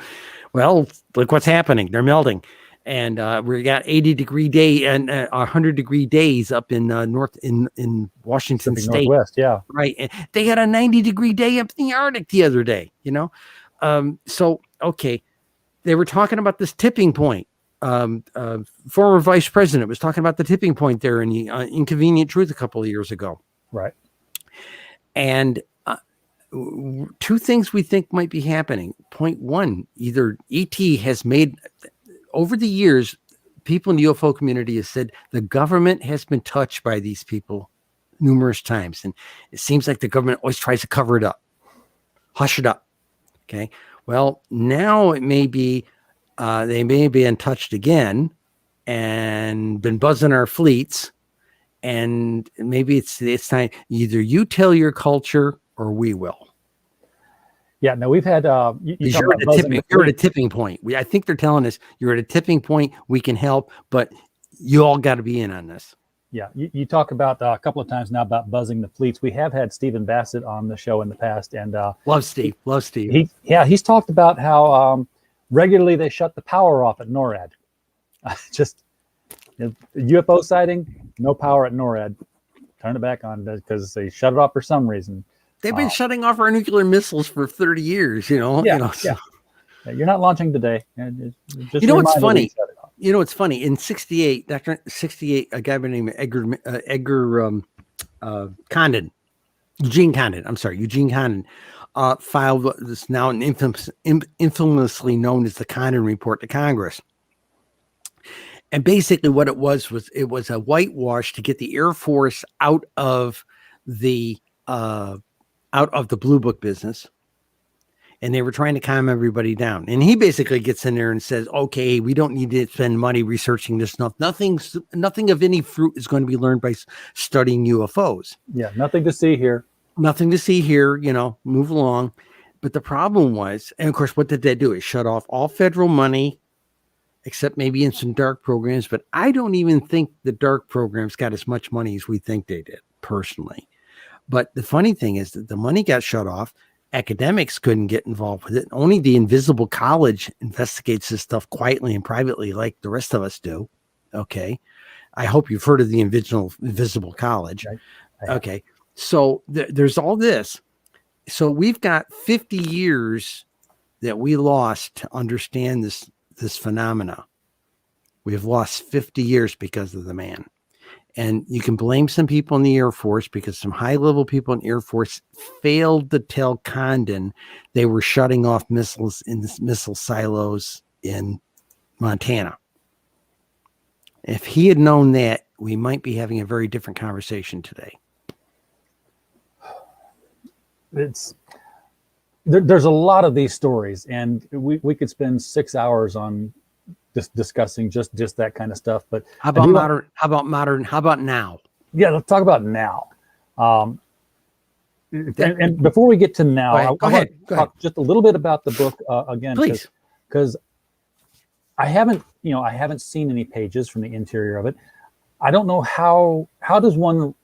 Well, look what's happening. They're melting. And we got 80-degree day and 100-degree days up in in Washington State. Northwest, yeah. Right. And they had a 90-degree day up in the Arctic the other day, you know. So, okay. They were talking about this tipping point. Former vice president was talking about the tipping point there in the Inconvenient Truth a couple of years ago. Right. And two things we think might be happening. Point one, either ET has made, over the years, people in the UFO community have said the government has been touched by these people numerous times. And it seems like the government always tries to cover it up, hush it up. Okay. Well, now it may be, they may be untouched again and been buzzing our fleets. And maybe it's time, either you tell your culture or we will. Yeah, no, we've had you're at a tipping point. I think they're telling us you're at a tipping point. We can help, but you all got to be in on this. Yeah, you talk about a couple of times now about buzzing the fleets. We have had Stephen Bassett on the show in the past, and love Steve. He's talked about how regularly they shut the power off at NORAD. Just UFO sighting, no power at NORAD. Turn it back on because they shut it off for some reason. They've been shutting off our nuclear missiles for 30 years, you know. Yeah, you're not launching today. Just you know what's funny? You know what's funny? In 68, a guy by the name of Edgar Condon, Eugene Condon, filed this now infamously known as the Condon Report to Congress. And basically what it was a whitewash to get the Air Force out of the Blue Book business. And they were trying to calm everybody down. And he basically gets in there and says, okay, we don't need to spend money researching this stuff. Nothing of any fruit is going to be learned by studying UFOs. Yeah, nothing to see here. Nothing to see here, you know, move along. But the problem was, and of course, what did they do? It shut off all federal money, except maybe in some dark programs. But I don't even think the dark programs got as much money as we think they did, personally. But the funny thing is that the money got shut off. Academics couldn't get involved with it. Only the Invisible College investigates this stuff quietly and privately like the rest of us do. Okay. I hope you've heard of the Invisible College. Okay. So there's all this. So we've got 50 years that we lost to understand this phenomena. We have lost 50 years because of the man. And you can blame some people in the Air Force because some high-level people in the Air Force failed to tell Condon they were shutting off missiles in the missile silos in Montana. If he had known that, we might be having a very different conversation today. There's a lot of these stories, and we could spend 6 hours on discussing just that kind of stuff. But how about modern? How about now? Yeah, let's talk about now. And before we get to now, go ahead. Talk just a little bit about the book again, please, because I haven't seen any pages from the interior of it. I don't know how do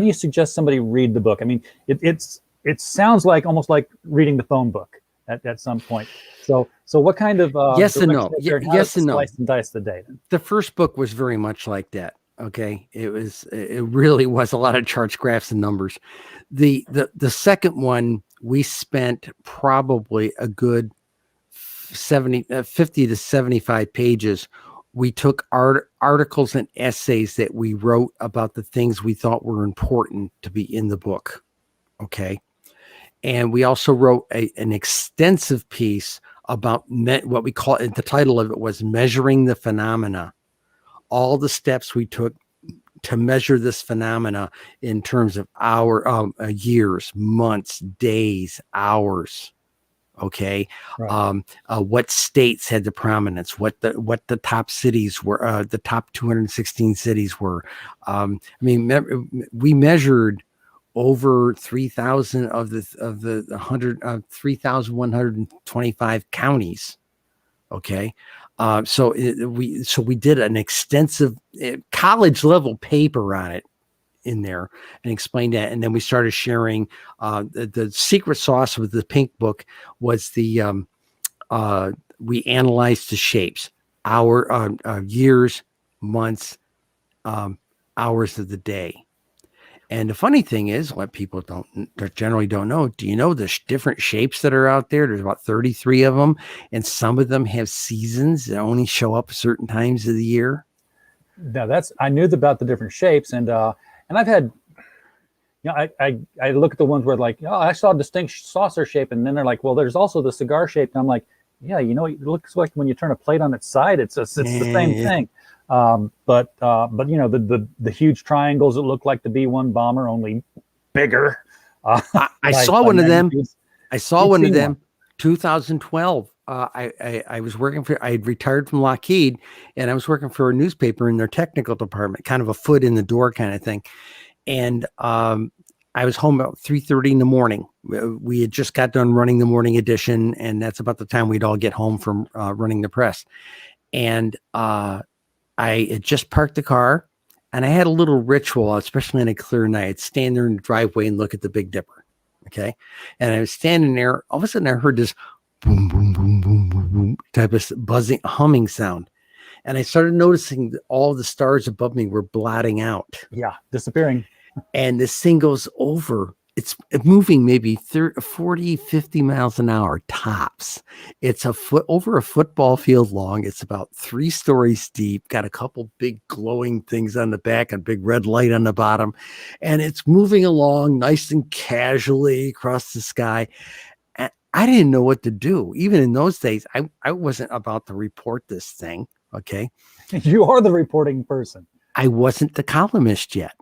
you suggest somebody read the book? I mean, it sounds like almost like reading the phone book at some point. So what kind of yes and no? Yes and no. Slice and dice the day. The first book was very much like that. Okay, it really was a lot of charts, graphs, and numbers. The second one, we spent probably a good 50 to 75 pages we took articles and essays that we wrote about the things we thought were important to be in the book. Okay. And we also wrote an extensive piece about what we call it. The title of it was Measuring the Phenomena. All the steps we took to measure this phenomena in terms of years, months, days, hours. Okay. Right. What states had the prominence, what the top cities were, the top 216 cities were. We measured over 3,000 of the 3,125 counties. Okay. So we did an extensive college level paper on it in there and explained that. And then we started sharing the secret sauce with the pink book was we analyzed the shapes, years, months, hours of the day. And the funny thing is, what people generally don't know, do you know the different shapes that are out there? There's about 33 of them, and some of them have seasons that only show up certain times of the year. Now I knew about the different shapes, and I've had, I look at the ones where like, oh, I saw a distinct saucer shape, and then they're like, well, there's also the cigar shape, and I'm like, yeah, it looks like when you turn a plate on its side, it's the same thing. But the huge triangles that look like the B-1 bomber, only bigger. I saw one of them. I saw one of them. 2012. I was working I had retired from Lockheed, and I was working for a newspaper in their technical department, kind of a foot in the door kind of thing. And I was home about 3:30 in the morning. We had just got done running the morning edition, and that's about the time we'd all get home from running the press. And I had just parked the car, and I had a little ritual, especially on a clear night. I'd stand there in the driveway and look at the Big Dipper. Okay. And I was standing there. All of a sudden, I heard this boom, boom, boom, boom, boom, boom type of buzzing, humming sound. And I started noticing that all the stars above me were blotting out. Yeah, disappearing. And this thing goes over. It's moving maybe 40, 50 miles an hour tops. It's over a football field long. It's about 3 stories deep, got a couple big glowing things on the back, a big red light on the bottom. And it's moving along nice and casually across the sky. And I didn't know what to do. Even in those days, I wasn't about to report this thing. Okay. You are the reporting person. I wasn't the columnist yet.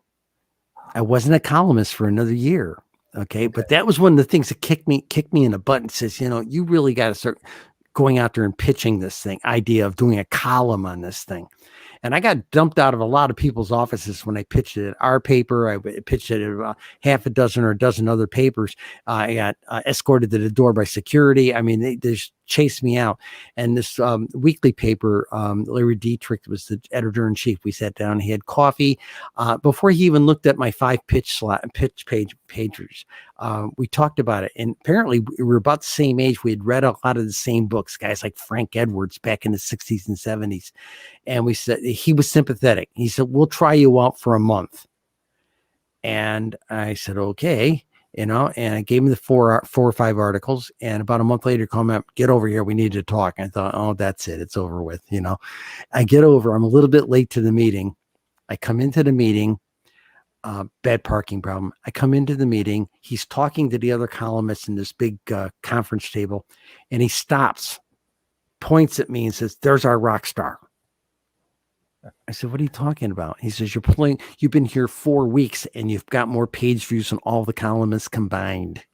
I wasn't a columnist for another year. Okay. But that was one of the things that kicked me in the butt and says, you really got to start going out there and pitching this idea of doing a column on this thing. And I got dumped out of a lot of people's offices when I pitched it at our paper. I pitched it at about half a dozen or a dozen other papers. I got escorted to the door by security. I mean, they just chased me out. And this weekly paper, Larry Dietrich was the editor-in-chief. We sat down, he had coffee. Before he even looked at my 5 pitch pagers, we talked about it. And apparently we were about the same age. We had read a lot of the same books, guys like Frank Edwards back in the 60s and 70s. And we said, he was sympathetic. He said, we'll try you out for a month. And I said, okay, and I gave him the 4 or 5 articles. And about a month later, called me up, get over here. We need to talk. I thought, oh, that's it. It's over with. I get over, I'm a little bit late to the meeting. I come into the meeting, bad parking problem. I come into the meeting. He's talking to the other columnists in this big conference table, and he stops, points at me and says, there's our rock star. I said, what are you talking about? He says, you've been here 4 weeks and you've got more page views than all the columnists combined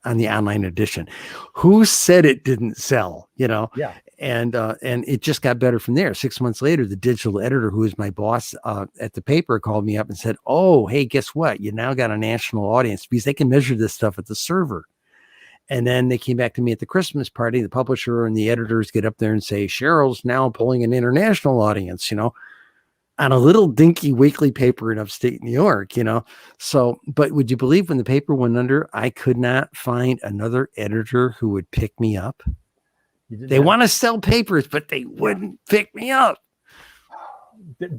on the online edition. Who said it didn't sell? Yeah. And it just got better from there. 6 months later, the digital editor, who was my boss at the paper, called me up and said, oh, hey, guess what? You now got a national audience because they can measure this stuff at the server. And then they came back to me at the Christmas party. The publisher and the editors get up there and say, Cheryl's now pulling an international audience, on a little dinky weekly paper in upstate New York, So, but would you believe when the paper went under, I could not find another editor who would pick me up? They want to sell papers, but they wouldn't pick me up.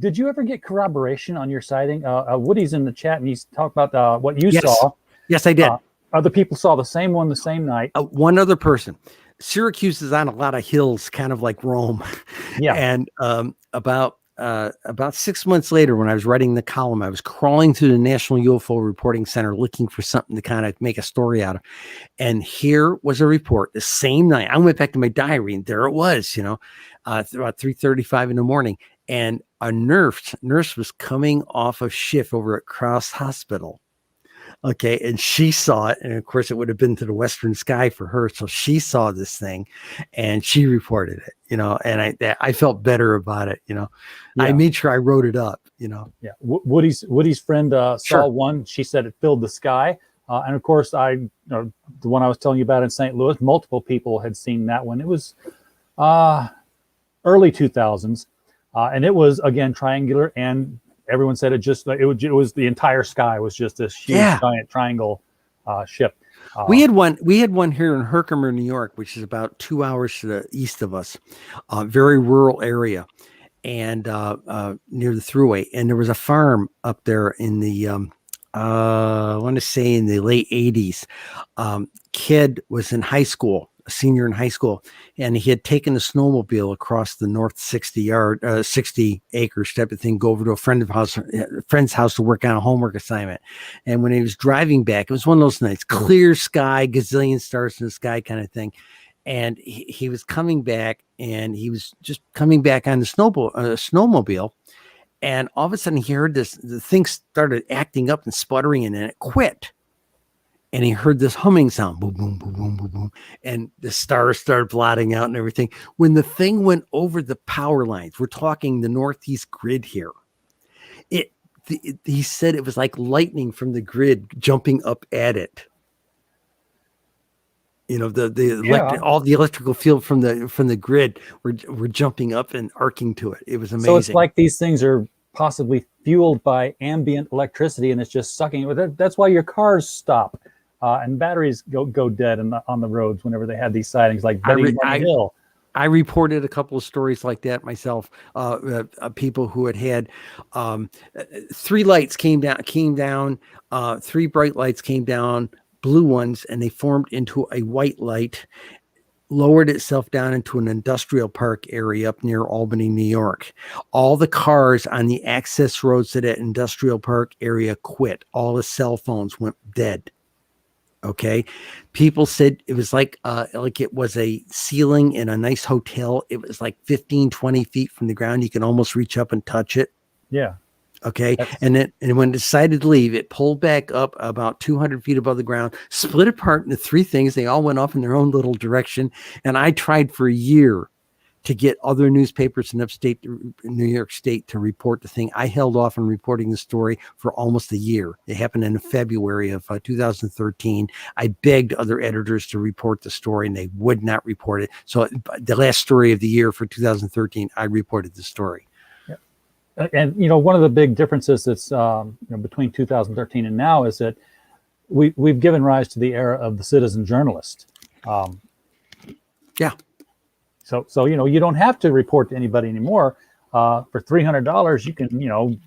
Did you ever get corroboration on your sighting? Woody's in the chat and he's talking about what you saw. Yes, I did. Other people saw the same one the same night. One other person. Syracuse is on a lot of hills, kind of like Rome. Yeah. And about 6 months later, when I was writing the column, I was crawling through the National UFO Reporting Center looking for something to kind of make a story out of. And here was a report the same night. I went back to my diary, and there it was, about 3:35 in the morning. And a nurse was coming off of shift over at Cross Hospital. Okay. And she saw it. And of course, it would have been to the western sky for her. So she saw this thing and she reported it, and I felt better about it. I Yeah. made sure I wrote it up, Yeah. Woody's friend saw Sure. one. She said it filled the sky. And of course, the one I was telling you about in St. Louis, multiple people had seen that one. It was early 2000s. And it was, again, triangular, and everyone said it was the entire sky was just this huge giant triangle ship. We had one here in Herkimer, New York, which is about 2 hours to the east of us, very rural area, and near the thruway. And there was a farm up there in the I want to say in the late 80s. Kid was in high school, a senior in high school, and he had taken a snowmobile across the north 60 acres type of thing, go over to a friend's house to work on a homework assignment. And when he was driving back, it was one of those nights, clear sky, gazillion stars in the sky kind of thing. And he was coming back, and he was just coming back on the snowmobile. And all of a sudden he heard the thing started acting up and sputtering, and then it quit. And he heard this humming sound, boom, boom, boom, boom, boom, boom. And the stars started blotting out and everything. When the thing went over the power lines, we're talking the Northeast grid here. He said it was like lightning from the grid jumping up at it. All the electrical field from the grid were jumping up and arcing to it. It was amazing. So it's like these things are possibly fueled by ambient electricity, and it's just sucking. That's why your cars stop. And batteries go dead on the roads whenever they had these sightings, like Betty Hill. I reported a couple of stories like that myself. People who had 3 lights came down, 3 bright lights came down, blue ones, and they formed into a white light, lowered itself down into an industrial park area up near Albany, New York. All the cars on the access roads to that industrial park area quit. All the cell phones went dead. Okay. People said it was like it was a ceiling in a nice hotel. It was like 15, 20 feet from the ground. You can almost reach up and touch it. Yeah. Okay. And when it decided to leave, it pulled back up about 200 feet above the ground, split apart into 3 things. They all went off in their own little direction. And I tried for a year to get other newspapers in upstate New York State to report the thing. I held off on reporting the story for almost a year. It happened in February of 2013. I begged other editors to report the story, and they would not report it. So the last story of the year for 2013, I reported the story. Yeah. And, one of the big differences that's between 2013 and now is that we've given rise to the era of the citizen journalist. Yeah. So you don't have to report to anybody anymore. For $300, you can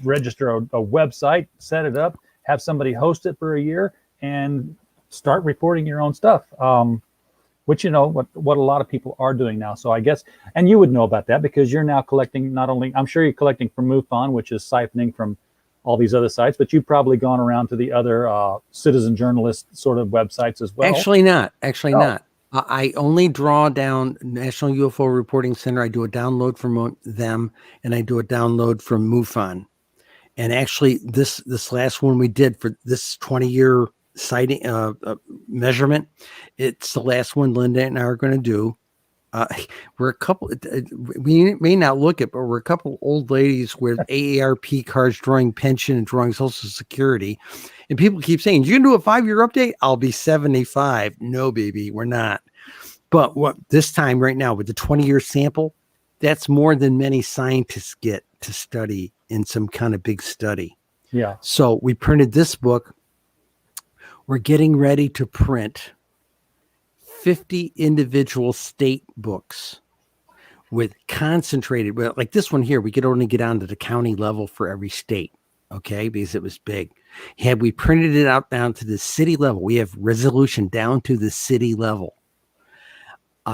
register a website, set it up, have somebody host it for a year, and start reporting your own stuff. Which what a lot of people are doing now. So I guess, and you would know about that because you're now collecting. Not only, I'm sure you're collecting from MUFON, which is siphoning from all these other sites, but you've probably gone around to the other citizen journalist sort of websites as well. Actually not. I only draw down National UFO Reporting Center. I do a download from them, and I do a download from MUFON. And actually, this last one we did for this 20-year sighting measurement, it's the last one Linda and I are going to do. We're a couple. We may not look it, but we're a couple old ladies with AARP cards drawing pension and drawing Social Security. And people keep saying, "You can do a 5-year update." I'll be 75. No, baby, we're not. But what this time right now with the 20-year sample, that's more than many scientists get to study in some kind of big study. Yeah. So we printed this book. We're getting ready to print 50 individual state books with concentrated, like this one here, we could only get down to the county level for every state. Okay. Because it was big. Had we printed it out down to the city level, we have resolution down to the city level.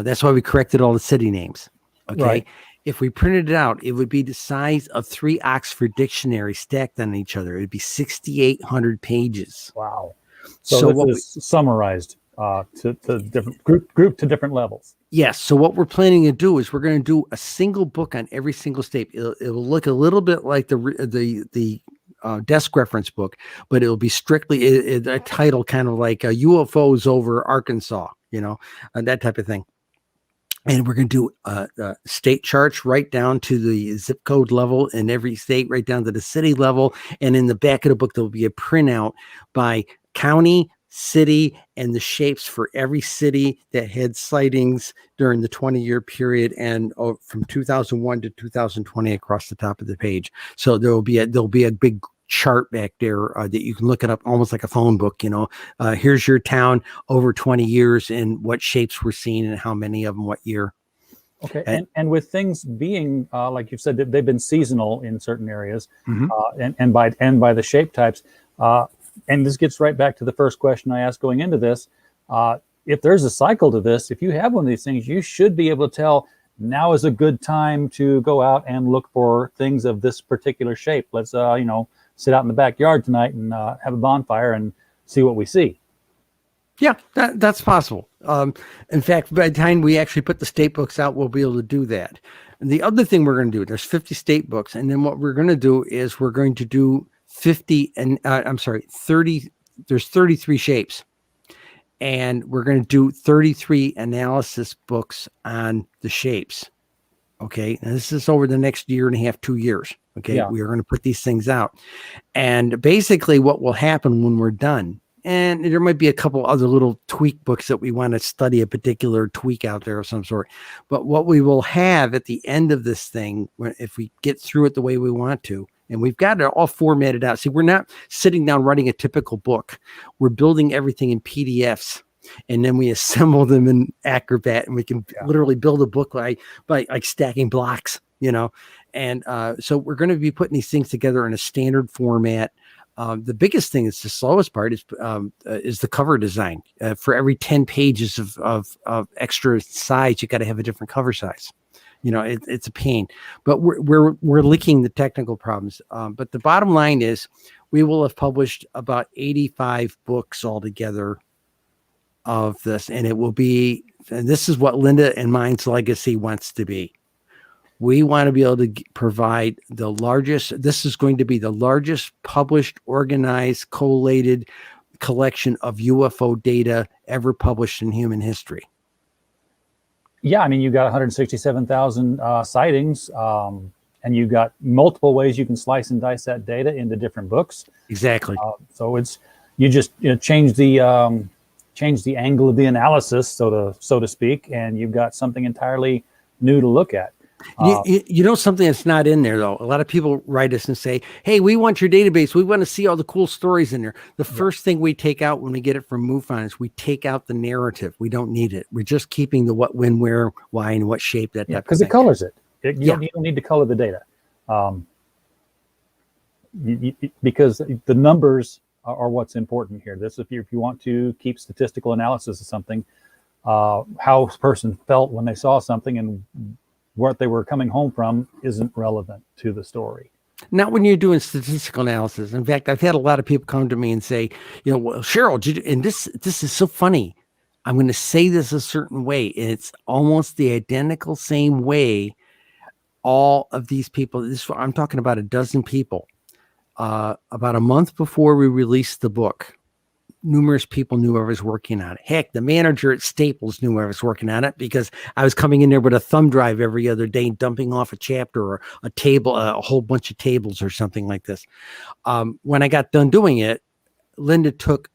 That's why we corrected all the city names. Okay. Right. If we printed it out, it would be the size of 3 Oxford dictionaries stacked on each other. It'd be 6,800 pages. Wow. So So this what is summarized to different group to different levels. Yes. So what we're planning to do is we're going to do a single book on every single state. It'll look a little bit like the desk reference book, but it'll be strictly a title kind of like UFOs over Arkansas, that type of thing. And we're going to do state charts right down to the zip code level in every state, right down to the city level. And in the back of the book, there'll be a printout by county, city, and the shapes for every city that had sightings during the 20-year period and from 2001 to 2020 across the top of the page. So there'll be a big chart back there that you can look it up almost like a phone book. Here's your town over 20 years and what shapes were seen and how many of them, what year. Okay. And with things being like you said, they've been seasonal in certain areas, and by the shape types. And this gets right back to the first question I asked going into this. If there's a cycle to this, if you have one of these things, you should be able to tell now is a good time to go out and look for things of this particular shape. Let's, sit out in the backyard tonight and have a bonfire and see what we see. Yeah, that's possible. In fact, by the time we actually put the state books out, we'll be able to do that. And the other thing we're going to do, there's 50 state books. And then what we're going to do is we're going to do 30, there's 33 shapes. And we're going to do 33 analysis books on the shapes. Okay. And this is over the next year and a half, 2 years. Okay. Yeah. We are going to put these things out. And basically what will happen when we're done, and there might be a couple other little tweak books that we want to study a particular tweak out there of some sort. But what we will have at the end of this thing, if we get through it the way we want to, and we've got it all formatted out. See, we're not sitting down writing a typical book. We're building everything in PDFs, and then we assemble them in Acrobat, and we can literally build a book by like stacking blocks, And so we're going to be putting these things together in a standard format. The biggest thing, is the slowest part, is the cover design. For every 10 pages of extra size, you got to have a different cover size. It's a pain, but we're licking the technical problems. But the bottom line is, we will have published about 85 books altogether of this, and it will be. And this is what Linda and mine's legacy wants to be. We want to be able to provide the largest. This is going to be the largest published, organized, collated collection of UFO data ever published in human history. Yeah, I mean, you got 167,000 sightings, and you got multiple ways you can slice and dice that data into different books. Exactly. So you just change the angle of the analysis, so to speak, and you've got something entirely new to look at. Something that's not in there, though. A lot of people write us and say, hey, we want your database. We want to see all the cool stories in there. The first thing we take out when we get it from MUFON is we take out the narrative. We don't need it. We're just keeping the what, when, where, why, and what shape that type of thing. Because it colors it. You don't need to color the data. Because the numbers are what's important here. This, if you want to keep statistical analysis of something, how a person felt when they saw something and what they were coming home from isn't relevant to the story. Not when you're doing statistical analysis. In fact, I've had a lot of people come to me and say, well, Cheryl, and this is so funny. I'm going to say this a certain way. And it's almost the identical same way. All of these people, I'm talking about a dozen people, about a month before we released the book, numerous people knew I was working on it. Heck, the manager at Staples knew I was working on it because I was coming in there with a thumb drive every other day, dumping off a chapter or a table, a whole bunch of tables or something like this. When I got done doing it, Linda took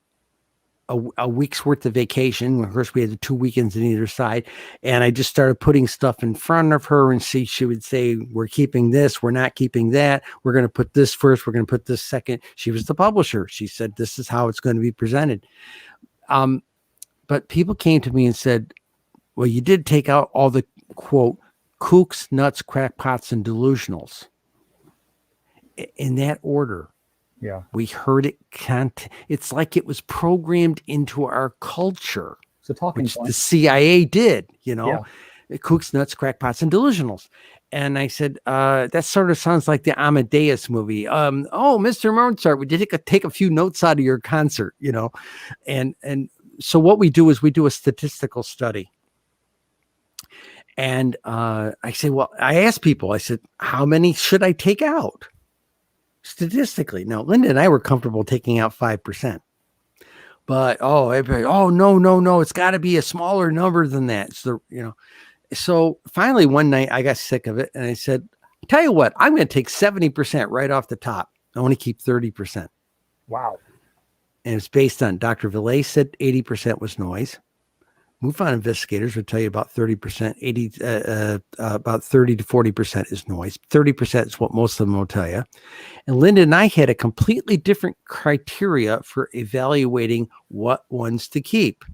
a week's worth of vacation. Of course, we had the 2 weekends on either side. And I just started putting stuff in front of her, and she would say, we're keeping this, we're not keeping that. We're going to put this first. We're going to put this second. She was the publisher. She said, this is how it's going to be presented. But people came to me and said, well, you did take out all the, quote, kooks, nuts, crackpots, and delusionals in that order. Yeah, we heard it. It's like it was programmed into our culture. It's a talking which the point. CIA did, Yeah. kooks, nuts, crackpots, and delusionals. And I said, that sort of sounds like the Amadeus movie. Oh, Mr. Mozart, would you take a few notes out of your concert, And so what we do is we do a statistical study. And I say, well, I asked people, I said, how many should I take out statistically? Now, Linda and I were comfortable taking out 5%. But, everybody, no, it's got to be a smaller number than that. So finally one night I got sick of it and I said, tell you what, I'm going to take 70% right off the top. I want to keep 30%. Wow. And it's based on Dr. Villay said 80% was noise. MUFON investigators would tell you about 30%, about 30 to 40% is noise. 30% is what most of them will tell you. And Linda and I had a completely different criteria for evaluating what ones to keep.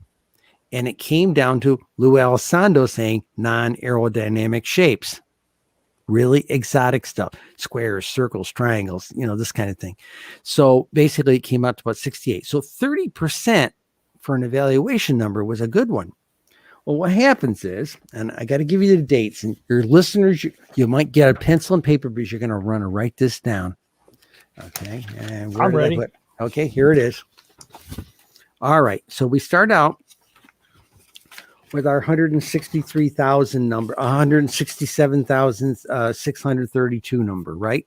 And it came down to Lou Elizondo saying non-aerodynamic shapes, really exotic stuff, squares, circles, triangles, this kind of thing. So basically it came out to about 68. So 30% for an evaluation number was a good one. Well, what happens is, and I got to give you the dates, and your listeners, you might get a pencil and paper because you're going to want to write this down. Okay. And I'm ready. Okay, here it is. All right. So we start out with our 163,000 number, 167,632 number, right?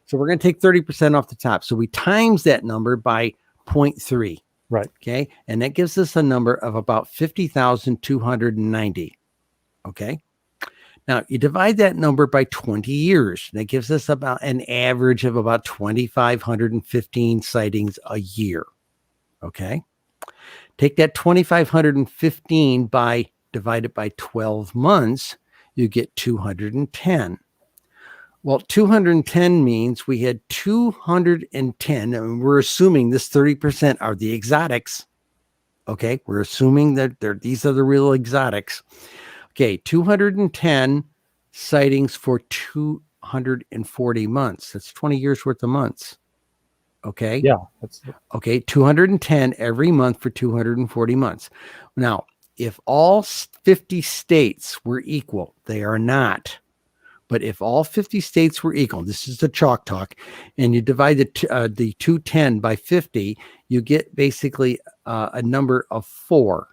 So we're going to take 30% off the top. So we times that number by 0.3. Right. Okay. And that gives us a number of about 50,290. Okay. Now you divide that number by 20 years. That gives us about an average of about 2,515 sightings a year. Okay. Take that 2,515 divide it by 12 months, you get 210. Well, 210 means we had 210, and we're assuming this 30% are the exotics. Okay, we're assuming that these are the real exotics. Okay, 210 sightings for 240 months. That's 20 years worth of months. Okay. Yeah. Okay. 210 every month for 240 months. Now, if all 50 states were equal, they are not. But if all 50 states were equal, this is the chalk talk, and you divide the 210 by 50, you get basically a number of 4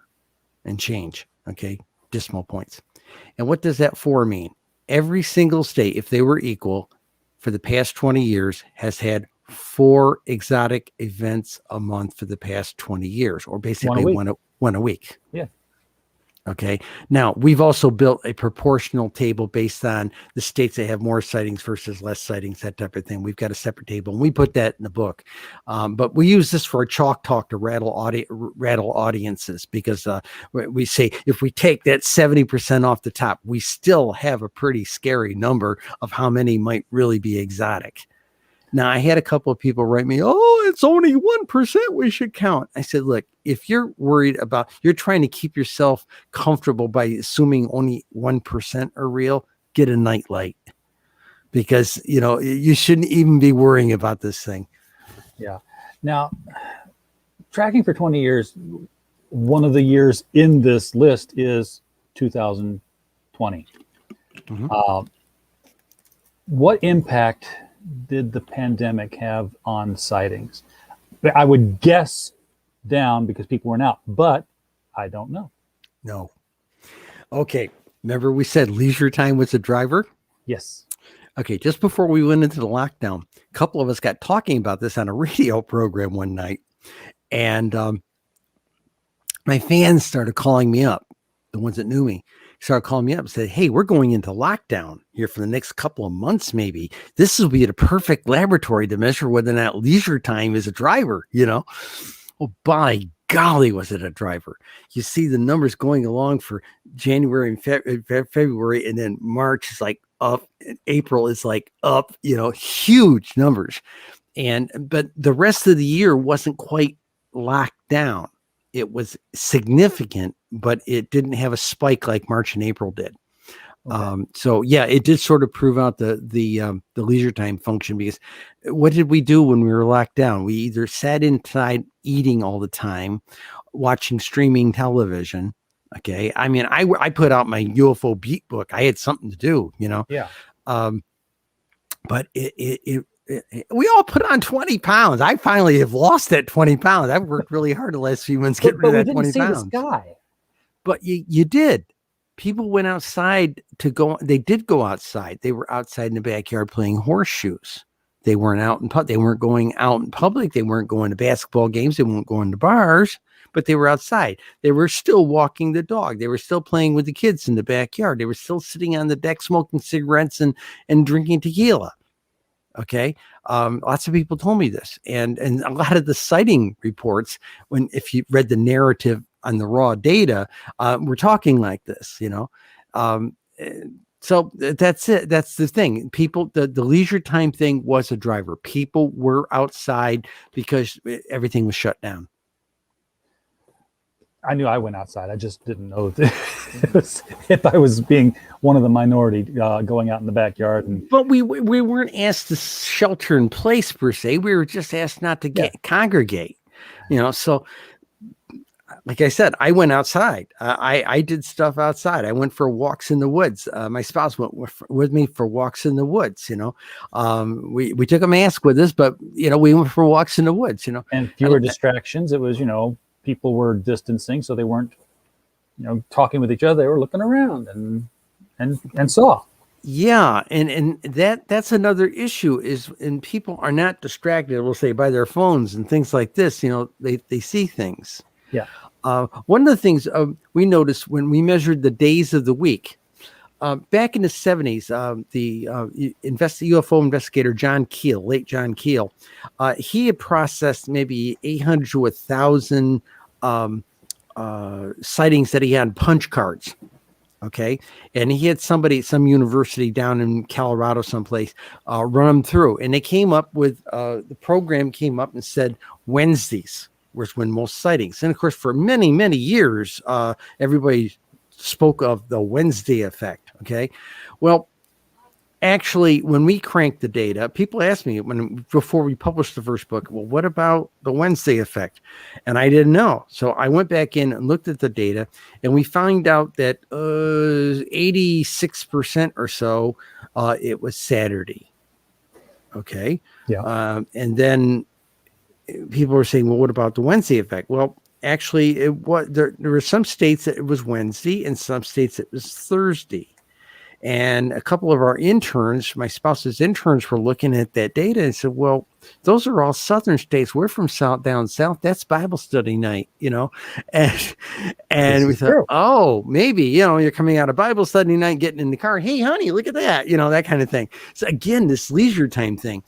and change. Okay. Decimal points. And what does that 4 mean? Every single state, if they were equal for the past 20 years, has had 4 exotic events a month for the past 20 years, or basically one a week. Yeah. Okay. Now we've also built a proportional table based on the states that have more sightings versus less sightings, that type of thing. We've got a separate table and we put that in the book. But we use this for a chalk talk to rattle audiences, because we say, if we take that 70% off the top, we still have a pretty scary number of how many might really be exotic. Now, I had a couple of people write me, it's only 1% we should count. I said, look, if you're worried about, you're trying to keep yourself comfortable by assuming only 1% are real, get a nightlight, because, you shouldn't even be worrying about this thing. Yeah. Now, tracking for 20 years, one of the years in this list is 2020. Mm-hmm. What impact did the pandemic have on sightings? I would guess down, because people weren't out, but I don't know. No. Okay. Remember we said leisure time was a driver? Yes. Okay. Just before we went into the lockdown, a couple of us got talking about this on a radio program one night, and my fans started calling me up, the ones that knew me. Started calling me up and said, hey, we're going into lockdown here for the next couple of months, maybe. This will be the perfect laboratory to measure whether or not leisure time is a driver, Well, by golly, was it a driver. You see the numbers going along for January and February, and then March is like up, and April is like up, huge numbers. But the rest of the year wasn't quite locked down. It was significant, but it didn't have a spike like March and April did. Okay. So yeah, it did sort of prove out the leisure time function, because what did we do when we were locked down? We either sat inside eating all the time, watching streaming television. Okay. I mean, I put out my UFO beat book. I had something to do, Yeah. um, but we all put on 20 pounds. I finally have lost that 20 pounds. I've worked really hard the last few months getting But rid we of that didn't 20 see the pounds. sky. But you did. People went outside to go. They did go outside. They were outside in the backyard playing horseshoes. They weren't out in They weren't going out in public. They weren't going to basketball games. They weren't going to bars, but they were outside. They were still walking the dog. They were still playing with the kids in the backyard. They were still sitting on the deck smoking cigarettes and drinking tequila. Okay. Lots of people told me this, and a lot of the sighting reports, if you read the narrative on the raw data, we're talking like this, so that's it. That's the thing. People, the leisure time thing was a driver. People were outside because everything was shut down. I knew I went outside. I just didn't know if I was being one of the minority going out in the backyard. But we weren't asked to shelter in place per se. We were just asked not to congregate. So like I said, I went outside. I did stuff outside. I went for walks in the woods. My spouse went with me for walks in the woods. We took a mask with us, but we went for walks in the woods. And fewer distractions. It was people were distancing, so they weren't talking with each other. They were looking around and saw. Yeah, and that's another issue and people are not distracted, we'll say, by their phones and things like this. They see things. Yeah. One of the things we noticed when we measured the days of the week, back in the 70s, the UFO investigator late John Keel, he had processed maybe 800 to 1,000 sightings that he had on punch cards. Okay. And he had some university down in Colorado someplace run them through. And they came up with, the program came up and said Wednesdays was when most sightings. And of course, for many, many years, everybody spoke of the Wednesday effect. Okay. Well, actually, when we cranked the data, people asked me before we published the first book, well, what about the Wednesday effect? And I didn't know. So I went back in and looked at the data, and we found out that 86% or so, it was Saturday. Okay. Yeah. And then people were saying, well, what about the Wednesday effect? Well, actually, there were some states that it was Wednesday and some states it was Thursday. And a couple of our interns, my spouse's interns, were looking at that data and said, well, those are all southern states. We're from down south. That's Bible study night, and we thought, true. Oh, maybe, you're coming out of Bible study night, getting in the car. Hey, honey, look at that, that kind of thing. So again, this leisure time thing.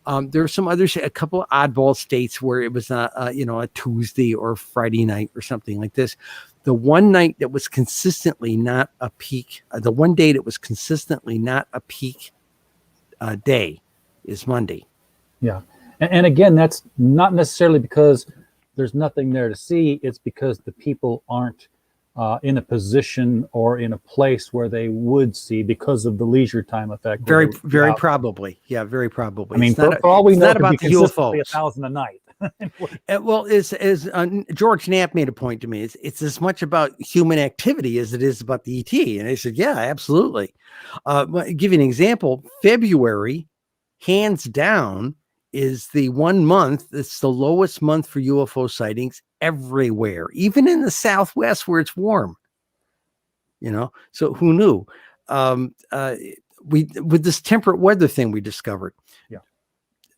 There were some others, a couple of oddball states where it was a Tuesday or Friday night or something like this. The one night that was consistently not a peak, the one day that was consistently not a peak day is Monday. Yeah. And again, that's not necessarily because there's nothing there to see. It's because the people aren't in a position or in a place where they would see because of the leisure time effect. Very probably. Yeah, very probably. I mean, for all we know, not about the UFOs. 1,000 a night. Well, as George Knapp made a point to me, it's as much about human activity as it is about the ET. And I said, yeah, absolutely. Give you an example. February, hands down, is the 1 month that's the lowest month for UFO sightings everywhere, even in the Southwest where it's warm. So who knew? With this temperate weather thing we discovered. Yeah.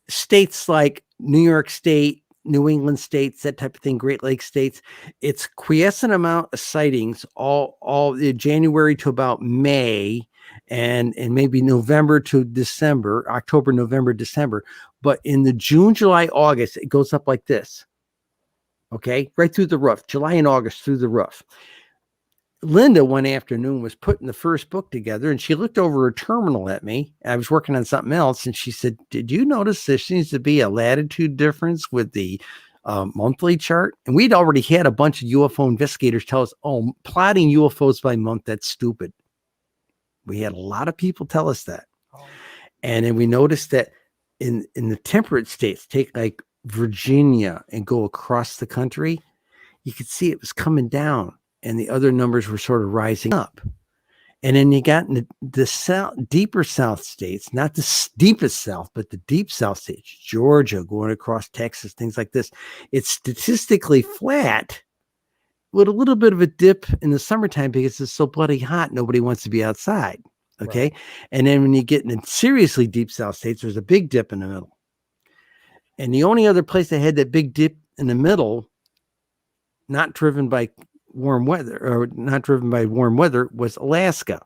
States like New York State, New England states, that type of thing, Great Lakes states, it's quiescent amount of sightings all January to about May, and maybe November to December, October, November, December. But in the June, July, August, it goes up like this. Okay, right through the roof, July and August through the roof. Linda one afternoon was putting the first book together, and she looked over her terminal at me. I was working on something else, and she said, did you notice there seems to be a latitude difference with the monthly chart? And we'd already had a bunch of UFO investigators tell us, oh, plotting UFOs by month, that's stupid. We had a lot of people tell us that. Oh. And then we noticed that in the temperate states, take like Virginia and go across the country, you could see it was coming down and the other numbers were sort of rising up. And then you got in the south, deeper south states, not the deepest south, but the deep south states, Georgia, going across Texas, things like this. It's statistically flat with a little bit of a dip in the summertime because it's so bloody hot. Nobody wants to be outside. Okay. Right. And then when you get in seriously deep south states, there's a big dip in the middle. And the only other place that had that big dip in the middle, not driven by warm weather was Alaska.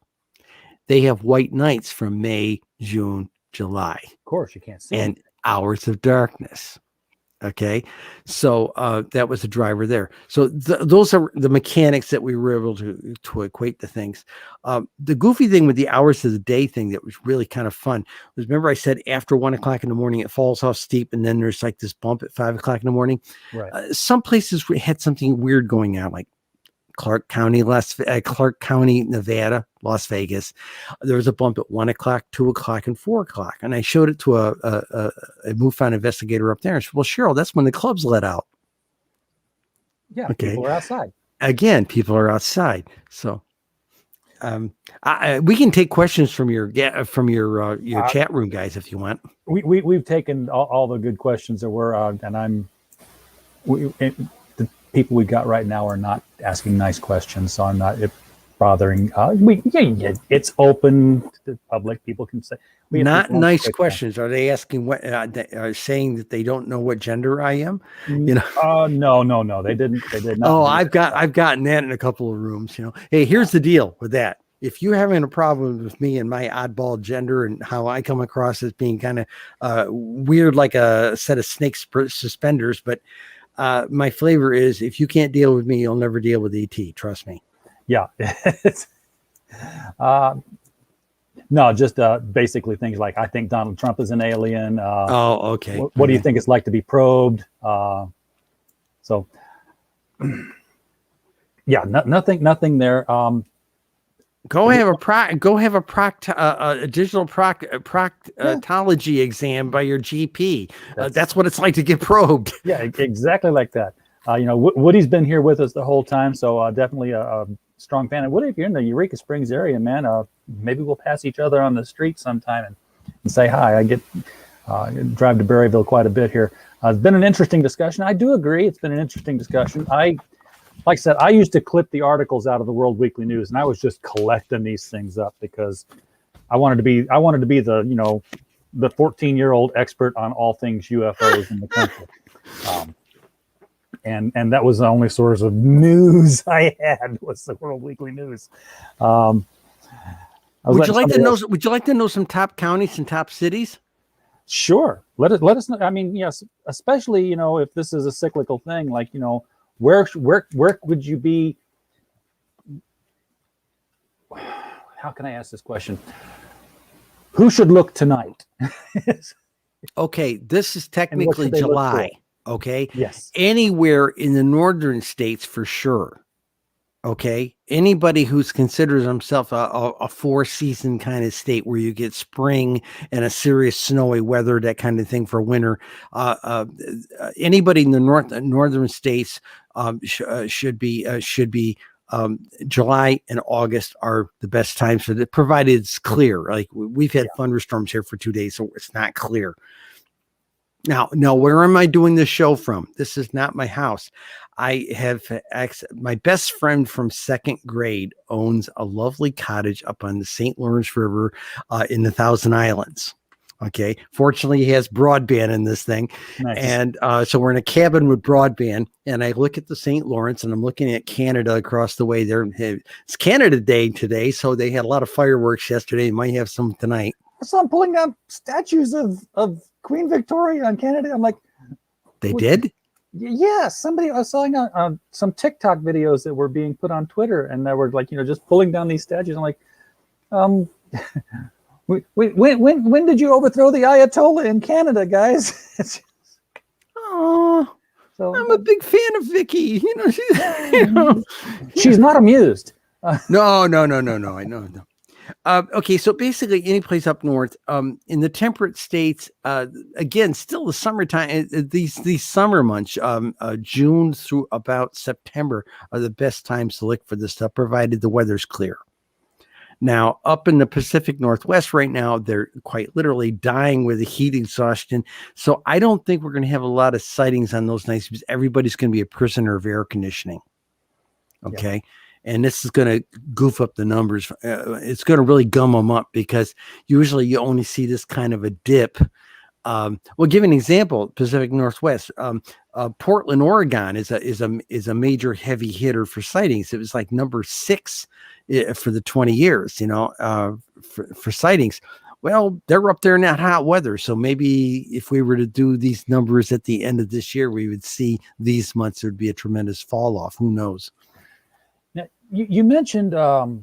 They have white nights from May, June, July. Of course, you can't see and anything. Hours of darkness. Okay, so that was the driver there. So those are the mechanics that we were able to equate to things. The goofy thing with the hours of the day thing that was really kind of fun was, remember I said after 1 o'clock in the morning it falls off steep, and then there's like this bump at 5 o'clock in the morning. Right. Some places had something weird going on, like Clark County, Nevada, Las Vegas. There was a bump at 1 o'clock, 2 o'clock, and 4 o'clock. And I showed it to a MUFON investigator up there. And she said, well, Cheryl, that's when the clubs let out. Yeah, okay. People are outside. Again, people are outside. So we can take questions from your chat room, guys, if you want. We've taken all the good questions that were, and the people we got right now are not asking nice questions, so I'm not bothering. It's open to the public. People can say not nice questions. Are they asking what? Are saying that they don't know what gender I am? You know? No. They did not. Oh, I've gotten that in a couple of rooms. You know, hey, here's the deal with that. If you're having a problem with me and my oddball gender and how I come across as being kind of weird, like a set of snake suspenders, but my flavor is, if you can't deal with me, you'll never deal with ET. Trust me. Yeah. No, just basically things like, I think Donald Trump is an alien. Okay. What do you think it's like to be probed? So, yeah, nothing there. Go have a digital proctology exam by your GP. That's what it's like to get probed. Yeah, exactly like that. Woody's been here with us the whole time, so definitely a strong fan. And Woody, if you're in the Eureka Springs area, man, maybe we'll pass each other on the street sometime and say hi. I drive to Berryville quite a bit here. It's been an interesting discussion. I do agree. It's been an interesting discussion. Like I said, I used to clip the articles out of the World Weekly News, and I was just collecting these things up because I wanted to be the 14-year-old expert on all things UFOs in the country. And that was the only source of news I had, was the World Weekly News. Would you like to know some top counties and top cities? Sure. Let us know. I mean, yes, especially, if this is a cyclical thing, like, where would you be? How can I ask this question? Who should look tonight? Okay, this is technically July. Okay. Yes. Anywhere in the northern states for sure. Okay. Anybody who's considers himself a four-season kind of state where you get spring and a serious snowy weather, that kind of thing for winter. Anybody in the northern states should be July and August are the best times for that, provided it's clear. Like we've had thunderstorms here for 2 days, so it's not clear. Now, where am I doing this show from? This is not my house. I have my best friend from second grade owns a lovely cottage up on the St. Lawrence River in the Thousand Islands. Okay. Fortunately, he has broadband in this thing. Nice. And so we're in a cabin with broadband, and I look at the St. Lawrence and I'm looking at Canada across the way there. It's Canada Day today. So they had a lot of fireworks yesterday. Might have some tonight. So I'm pulling up statues of Queen Victoria in Canada. I'm like, they did? Yes. Somebody, I was saw some TikTok videos that were being put on Twitter, and they were like, just pulling down these statues. I'm like, when did you overthrow the Ayatollah in Canada, guys? Oh, so I'm a big fan of Vicky. She's not amused. No. I know. Okay, so basically, any place up north, in the temperate states, again, still the summertime. These summer months, June through about September, are the best times to look for this stuff, provided the weather's clear. Now, up in the Pacific Northwest right now, they're quite literally dying with the heat exhaustion. So I don't think we're going to have a lot of sightings on those nights because everybody's going to be a prisoner of air conditioning. Okay. Yeah. And this is going to goof up the numbers. It's going to really gum them up because usually you only see this kind of a dip. Well, give an example. Pacific Northwest, Portland, Oregon is a major heavy hitter for sightings. It was like number 6 for the 20 years, for sightings. Well, they're up there in that hot weather. So maybe if we were to do these numbers at the end of this year, we would see these months there'd be a tremendous fall off. Who knows? Now, you mentioned the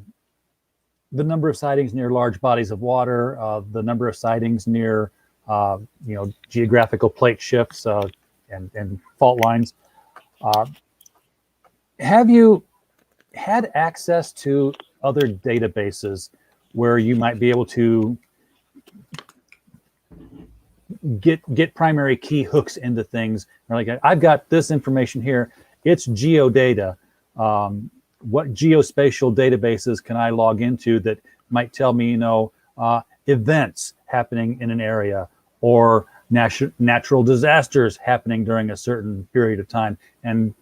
number of sightings near large bodies of water, the number of sightings near geographical plate shifts and fault lines. Have you had access to other databases where you might be able to get primary key hooks into things? Like, I've got this information here. It's geodata. What geospatial databases can I log into that might tell me, events happening in an area, or natural disasters happening during a certain period of time, and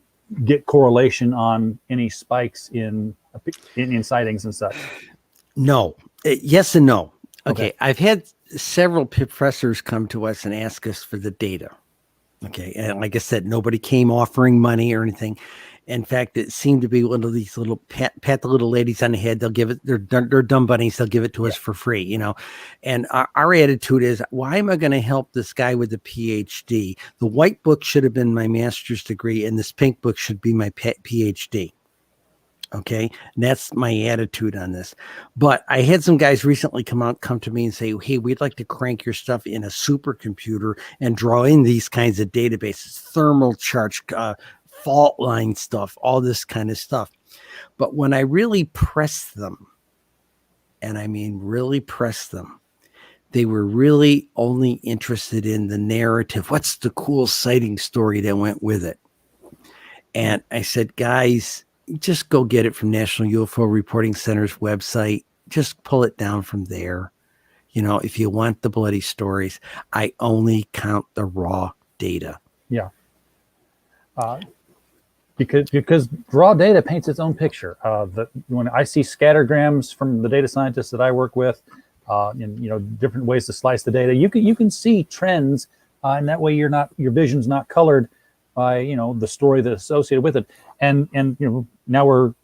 get correlation on any spikes in sightings and such? No. Yes and no. Okay. I've had several professors come to us and ask us for the data. Okay. And like I said, nobody came offering money or anything. In fact, it seemed to be one of these little pat the little ladies on the head. They'll give it, they're dumb bunnies. They'll give it to us for free, and our attitude is, why am I going to help this guy with a PhD? The white book should have been my master's degree, and this pink book should be my PhD. Okay. And that's my attitude on this. But I had some guys recently come to me and say, hey, we'd like to crank your stuff in a supercomputer and draw in these kinds of databases, thermal charts, fault line stuff, all this kind of stuff. But when I really pressed them, and I mean really pressed them, they were really only interested in the narrative. What's the cool sighting story that went with it? And I said, guys, just go get it from National UFO Reporting Center's website. Just pull it down from there. If you want the bloody stories, I only count the raw data. Yeah. Because raw data paints its own picture. When I see scattergrams from the data scientists that I work with, different ways to slice the data, you can see trends, and that way your vision's not colored by the story that's associated with it. And now I'm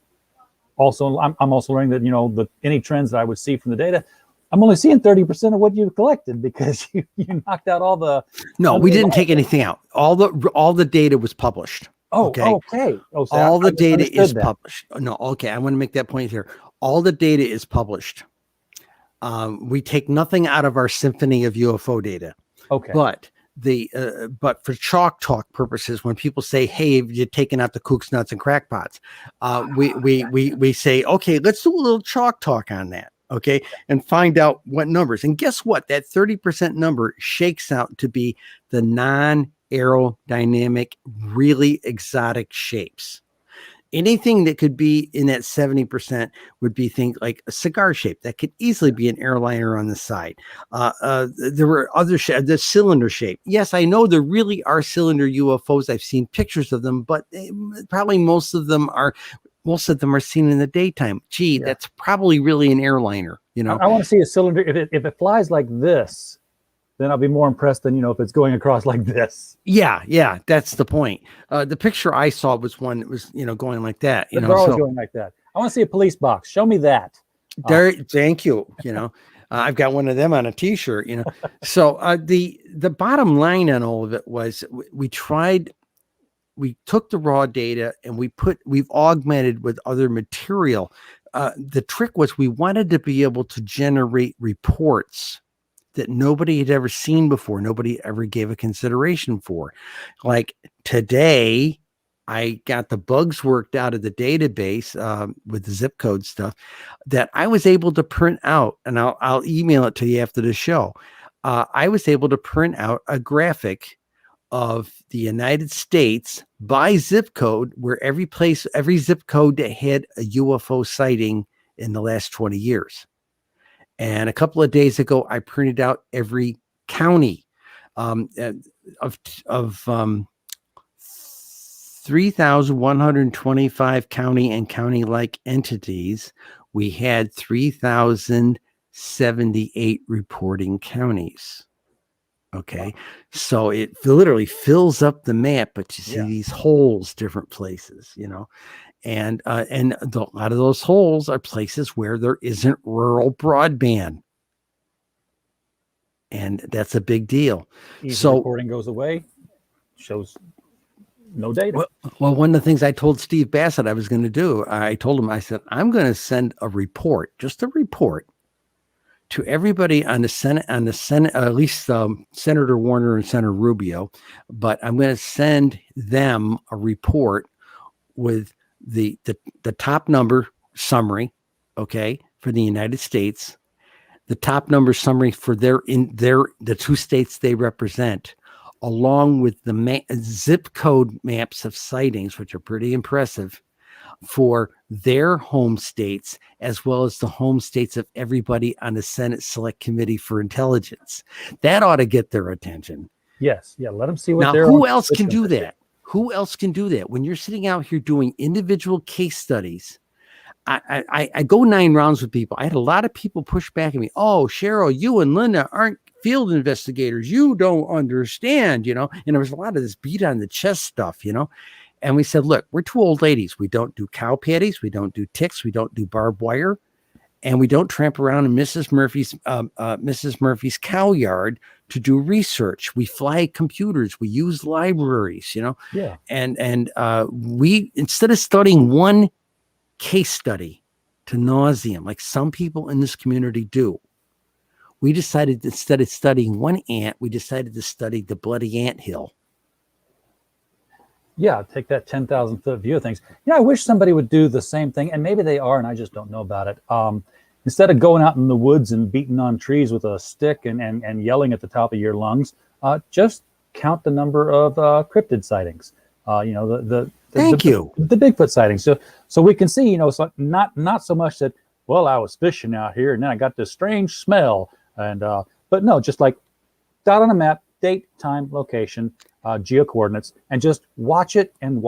also learning that any trends that I would see from the data, I'm only seeing 30% of what you collected because you knocked out all the. No, we didn't take anything out. All the data was published. Okay. Oh, so all the data is published. No, okay. I want to make that point here. All the data is published. We take nothing out of our symphony of UFO data. Okay. But but for chalk talk purposes, when people say, "Hey, have you taken out the kooks, nuts, and crackpots?" We say, "Okay, let's do a little chalk talk on that." Okay, and find out what numbers. And guess what? That 30% number shakes out to be the non-aerodynamic, really exotic shapes. Anything that could be in that 70% would be things like a cigar shape that could easily be an airliner on the side. There were other the cylinder shape. Yes, I know there really are cylinder UFOs. I've seen pictures of them, but probably most of them are seen in the daytime. Gee, that's probably really an airliner. I want to see a cylinder. If it flies like this, then I'll be more impressed than, if it's going across like this. Yeah, that's the point. The picture I saw was one that was, going like that. They're always going like that. I want to see a police box. Show me that. There, thank you. I've got one of them on a T-shirt. So the bottom line on all of it was we took the raw data and we've augmented with other material. The trick was we wanted to be able to generate reports that nobody had ever seen before, nobody ever gave a consideration for. Like today, I got the bugs worked out of the database with the zip code stuff that I was able to print out, and I'll email it to you after the show. I was able to print out a graphic of the United States by zip code, where every zip code that had a UFO sighting in the last 20 years. And a couple of days ago, I printed out every county of 3,125 county and county-like entities. We had 3,078 reporting counties. Okay, so it literally fills up the map, but you see these holes, different places, and a lot of those holes are places where there isn't rural broadband, and that's a big deal. So recording goes away, shows no data. Well, one of the things I told Steve Bassett I was going to do, I told him, I said, I'm going to send a report, just a report, to everybody on the Senate, at least Senator Warner and Senator Rubio, but I'm going to send them a report with the top number summary, okay, for the United States, the top number summary for the two states they represent, along with the zip code maps of sightings, which are pretty impressive, for their home states, as well as the home states of everybody on the Senate Select Committee for Intelligence. That ought to get their attention. Yes. Yeah. Let them see what now, they're who else can do that? Who else can do that? When you're sitting out here doing individual case studies, I go 9 rounds with people. I had a lot of people push back at me. Oh, Cheryl, you and Linda aren't field investigators. You don't understand, and there was a lot of this beat on the chest stuff, And we said, look, we're 2 old ladies. We don't do cow patties. We don't do ticks. We don't do barbed wire. And we don't tramp around in Mrs. Murphy's cow yard to do research. We fly computers. We use libraries, Yeah. And we, instead of studying one case study to nauseam, like some people in this community do, we decided, instead of studying one ant, we decided to study the bloody anthill. Yeah, take that 10,000-foot view of things. I wish somebody would do the same thing, and maybe they are, and I just don't know about it. Instead of going out in the woods and beating on trees with a stick and yelling at the top of your lungs, just count the number of cryptid sightings. The Bigfoot sightings. So we can see, so not so much that, well, I was fishing out here and then I got this strange smell, and but no, just like dot on a map, date, time, location, geo coordinates, and just watch it and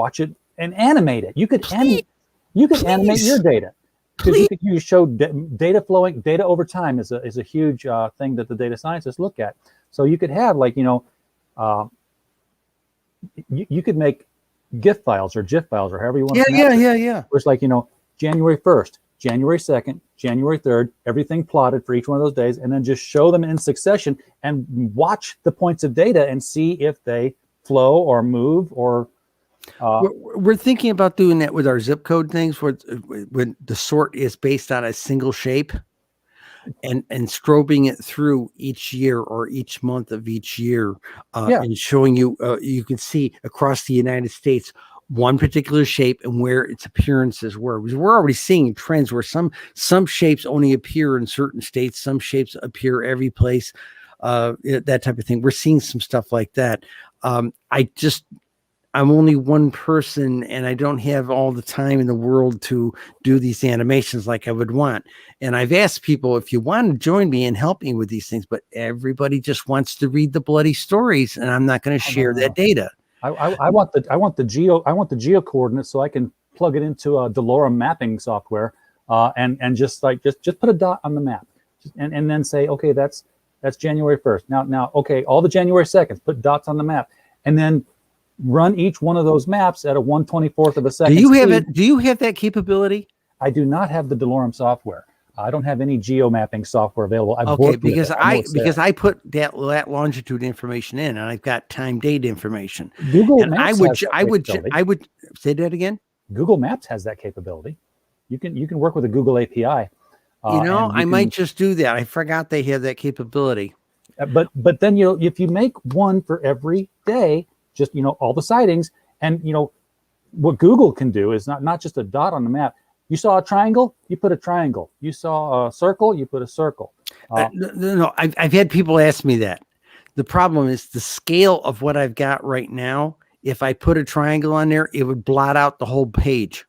animate it. You could animate your data, because you show data flowing. Data over time is a huge thing that the data scientists look at. So you could have, like, you could make GIF files or GIF files or however you want to pronounce it. Yeah. Where it's like, January 1st, January 2nd, January 3rd, everything plotted for each one of those days, and then just show them in succession and watch the points of data and see if they flow or move or... We're thinking about doing that with our zip code things, when the sort is based on a single shape, and strobing it through each year or each month of each year, and showing you, you can see across the United States one particular shape and where its appearances were. We're already seeing trends where some shapes only appear in certain states, some shapes appear every place, that type of thing. We're seeing some stuff like that. I'm only one person, and I don't have all the time in the world to do these animations like I would want. And I've asked people if you want to join me and help me with these things, but everybody just wants to read the bloody stories, and I'm not going to share that data. I want the geo coordinates so I can plug it into a Delorme mapping software, and just put a dot on the map, and then say, okay, that's January 1st. Now, okay, all the January 2nds, put dots on the map, and then run each one of those maps at a 1/24th of a second. Do you have that capability? I do not have the Delorme software. I don't have any geo mapping software available. Because I put that longitude information in, and I've got time date information. Google and Maps I would say that again. Google Maps has that capability. You can work with a Google API. I might just do that. I forgot they have that capability. But then if you make one for every day, just all the sightings, and what Google can do is not just a dot on the map. You saw a triangle, you put a triangle. You saw a circle, you put a circle. No, I've had people ask me that. The problem is the scale of what I've got right now. If I put a triangle on there, it would blot out the whole page.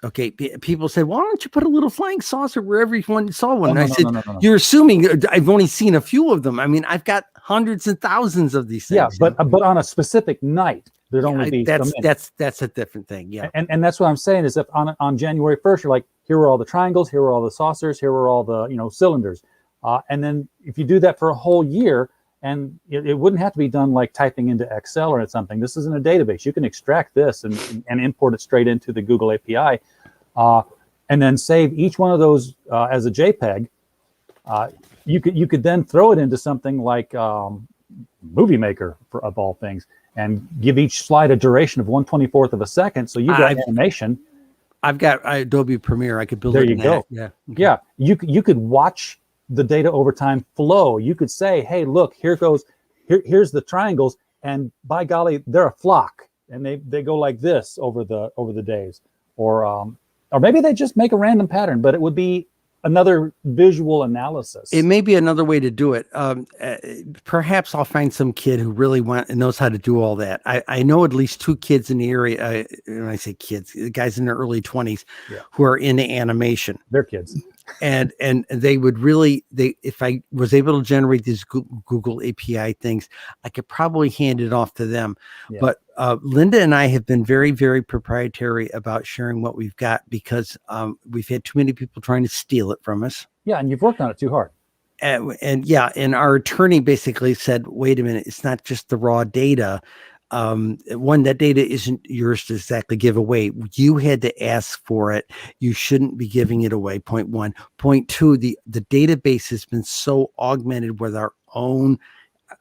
Okay, people said, "Why don't you put a little flying saucer where everyone saw one?" I said, no. "You're assuming I've only seen a few of them. I mean, I've got hundreds and thousands of these things." Yeah, but on a specific night, there'd only be that's a different thing. Yeah, and that's what I'm saying is if on January 1st, you're like, here were all the triangles, here were all the saucers, here were all the cylinders, and then if you do that for a whole year, and it wouldn't have to be done like typing into Excel or something. This isn't a database. You can extract this and import it straight into the Google API. And then save each one of those as a JPEG. You could then throw it into something like Movie Maker of all things, and give each slide a duration of 1/24 of a second. So you got animation. I've got Adobe Premiere. I could build. There it you go. Yeah. Okay. Yeah. You could watch the data over time flow. You could say, hey, look, here's the triangles, and by golly, they're a flock, and they go like this over the days, or maybe they just make a random pattern, but it would be another visual analysis. It may be another way to do it. Perhaps I'll find some kid who really knows how to do all that. I know at least 2 kids in the area. When I say kids, guys in their early 20s who are into animation. They're kids. And they would really, if I was able to generate these Google API things, I could probably hand it off to them. Yeah. But Linda and I have been very, very proprietary about sharing what we've got, because we've had too many people trying to steal it from us. Yeah, and you've worked on it too hard. And our attorney basically said, wait a minute, it's not just the raw data. One, that data isn't yours to exactly give away. You had to ask for it. You shouldn't be giving it away. Point 1. Point 2, the database has been so augmented with our own.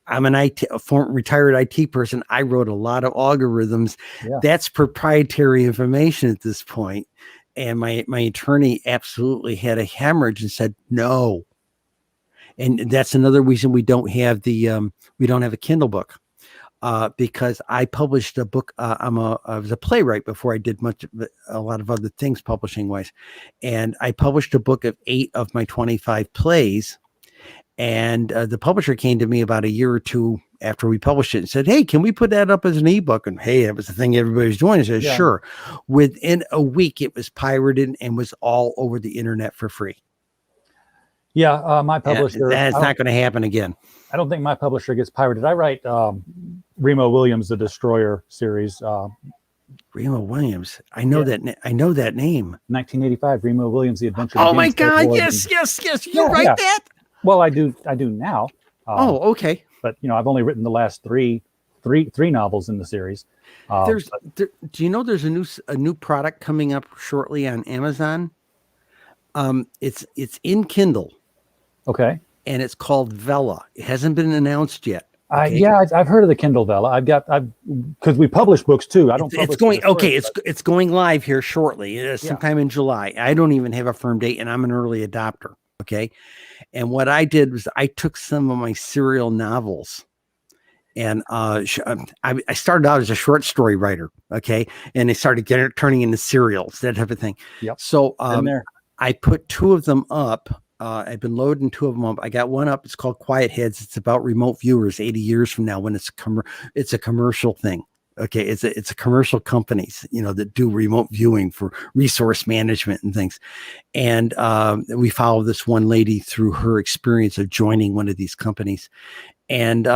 I'm a former retired IT person. I wrote a lot of algorithms. Yeah. That's proprietary information at this point. And my attorney absolutely had a hemorrhage and said, no. And that's another reason we don't have a Kindle book. Because I published a book. I was a playwright before I did a lot of other things publishing wise. And I published a book of 8 of my 25 plays. And the publisher came to me about a year or 2 after we published it and said, hey, can we put that up as an ebook? And hey, that was the thing everybody was doing. I said, sure. Within a week, it was pirated and was all over the internet for free. Yeah, my publisher. That's not going to happen again. I don't think my publisher gets pirated. I write Remo Williams, the Destroyer series. Remo Williams. I know that name. 1985, Remo Williams, The Adventure. Oh my God! Yes. You write that? Well, I do now. Okay. But I've only written the last three novels in the series. Do you know there's a new product coming up shortly on Amazon? It's in Kindle. Okay. And it's called Vela. It hasn't been announced yet. Okay? I've heard of the Kindle Vela. Because we publish books too. It's going live here shortly, sometime in July. I don't even have a firm date, and I'm an early adopter. Okay. And what I did was I took some of my serial novels, and I started out as a short story writer. Okay. And they started turning into serials, that type of thing. Yep. So I put 2 of them up. I've been loading 2 of them up. I got one up. It's called Quiet Heads. It's about remote viewers 80 years from now when it's a commercial thing. Okay. It's a commercial companies, that do remote viewing for resource management and things. And we follow this one lady through her experience of joining one of these companies. And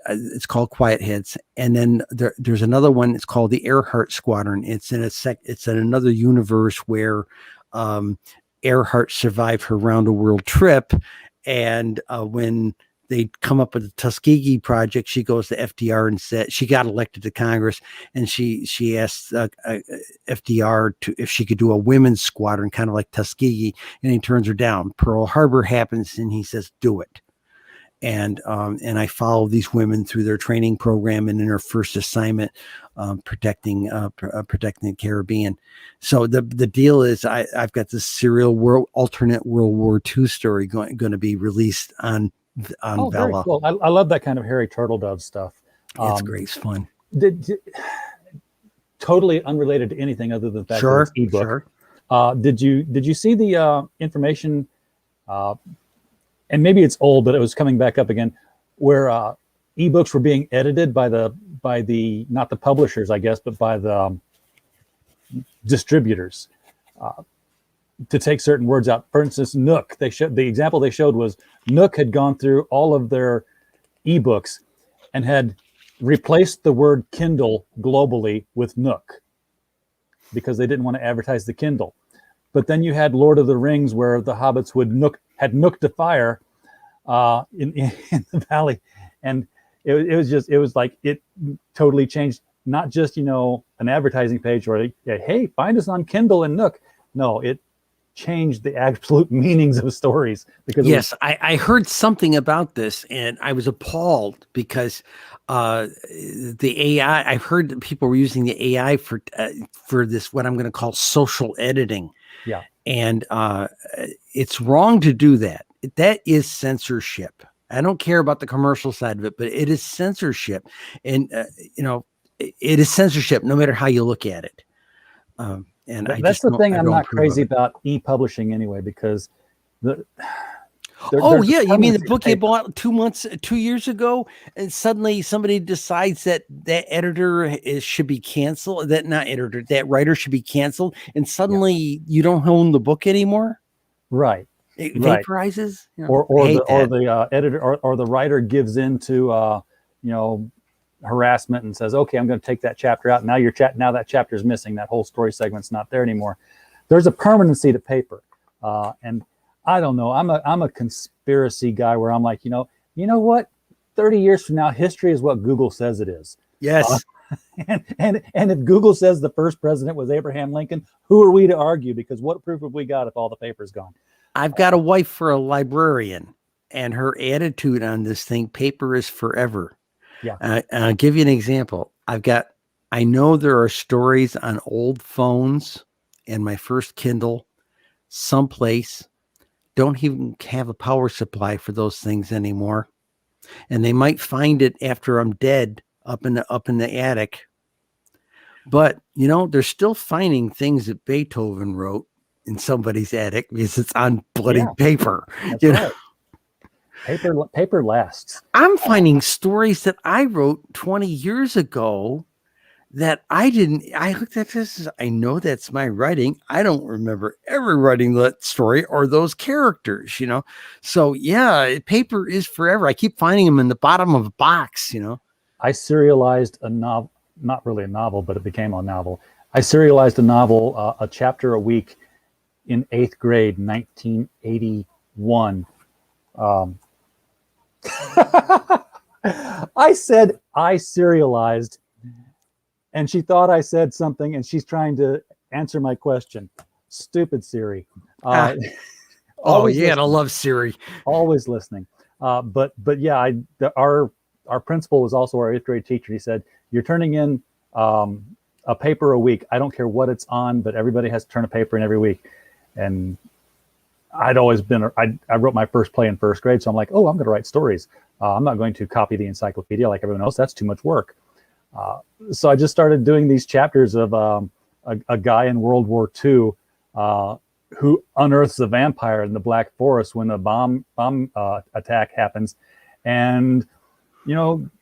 it's called Quiet Heads. And then there's another one. It's called the Earhart Squadron. It's in another universe where Earhart survived her round the world trip, and when they come up with the Tuskegee Project, she goes to FDR and said she got elected to Congress, and she asked FDR if she could do a women's squadron, kind of like Tuskegee, and he turns her down. Pearl Harbor happens, and he says, "Do it." And I follow these women through their training program and in their first assignment, protecting the Caribbean. So the deal is I've got this serial alternate World War II story going to be released on Vela. Very cool. I love that kind of Harry Turtledove stuff. It's great. It's fun. totally unrelated to anything other than the fact that it's ebook. Sure. Did you see the information? And maybe it's old, but it was coming back up again, where ebooks were being edited by the not the publishers, I guess, but by the distributors to take certain words out. For instance, Nook. The example they showed was Nook had gone through all of their ebooks and had replaced the word Kindle globally with Nook because they didn't want to advertise the Kindle. But then you had Lord of the Rings, where the hobbits had nooked a fire in the valley, and it was like it totally changed. Not just an advertising page or hey, find us on Kindle and Nook. No, it changed the absolute meanings of stories because I heard something about this and I was appalled because the AI. I've heard that people were using the AI for this what I'm going to call social editing. Yeah. And it's wrong to do that. That is censorship. I don't care about the commercial side of it, but it is censorship. And, it is censorship no matter how you look at it. And that's the thing. I'm not crazy about e-publishing anyway, because you mean the book you bought 2 years ago, and suddenly somebody decides that editor should be canceled, that writer should be canceled, and suddenly you don't own the book anymore? Right. It vaporizes? Or the editor or the writer gives into harassment and says, okay, I'm going to take that chapter out. Now now that chapter is missing. That whole story segment's not there anymore. There's a permanency to paper. And I don't know. I'm a conspiracy guy where I'm like, you know what? 30 years from now, history is what Google says it is. Yes. And if Google says the first president was Abraham Lincoln, who are we to argue? Because what proof have we got if all the paper's gone? I've got a wife for a librarian, and her attitude on this thing, paper is forever. Yeah. I'll give you an example. I know there are stories on old phones and my first Kindle someplace don't even have a power supply for those things anymore. And they might find it after I'm dead up in the attic. But, they're still finding things that Beethoven wrote in somebody's attic because it's on bloody paper. That's right. Paper lasts. I'm finding stories that I wrote 20 years ago that I looked at this as, I know that's my writing. I don't remember ever writing that story or those characters, So paper is forever. I keep finding them in the bottom of a box, I serialized a novel, not really a novel, but it became a novel. I serialized a novel, a chapter a week in 8th grade, 1981. I said I serialized, and she thought I said something, and she's trying to answer my question. Stupid Siri. I love Siri. Always listening. But yeah, our principal was also our 8th grade teacher. He said, "You're turning in a paper a week. I don't care what it's on, but everybody has to turn a paper in every week." And I'd always been, I wrote my first play in 1st grade. So I'm like, oh, I'm going to write stories. I'm not going to copy the encyclopedia like everyone else. That's too much work. So I just started doing these chapters of a guy in World War II who unearths a vampire in the Black Forest when a bomb attack happens. And,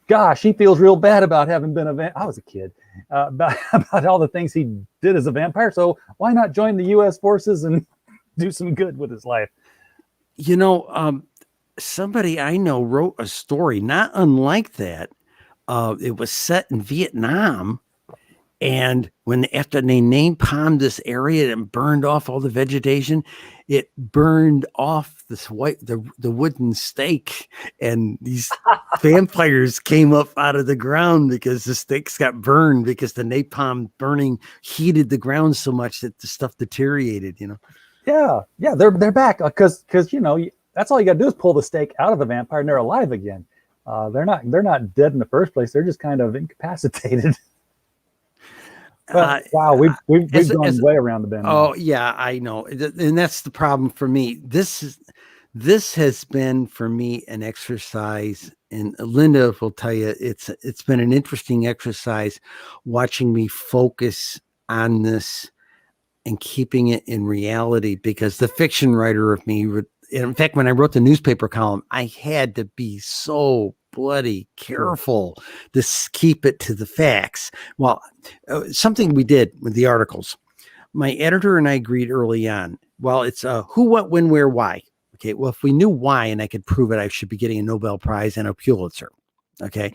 gosh, he feels real bad about having been I was a kid, about all the things he did as a vampire. So why not join the U.S. forces and do some good with his life? Somebody I know wrote a story not unlike that. It was set in Vietnam, and after they napalmed this area and burned off all the vegetation, it burned off the wooden stake, and these vampires came up out of the ground because the stakes got burned because the napalm burning heated the ground so much that the stuff deteriorated. Yeah, they're back because that's all you got to do is pull the stake out of the vampire and they're alive again. They're not dead in the first place. They're just kind of incapacitated. But, wow, we've gone way around the bend. Oh yeah, I know, and that's the problem for me. This has been for me an exercise and Linda will tell you it's been an interesting exercise watching me focus on this and keeping it in reality, because the fiction writer of me would, in fact, when I wrote the newspaper column, I had to be so bloody careful to keep it to the facts. Well, something we did with the articles, my editor and I agreed early on, well, it's who, what, when, where, why. Okay, well, if we knew why and I could prove it, I should be getting a Nobel Prize and a Pulitzer. Okay,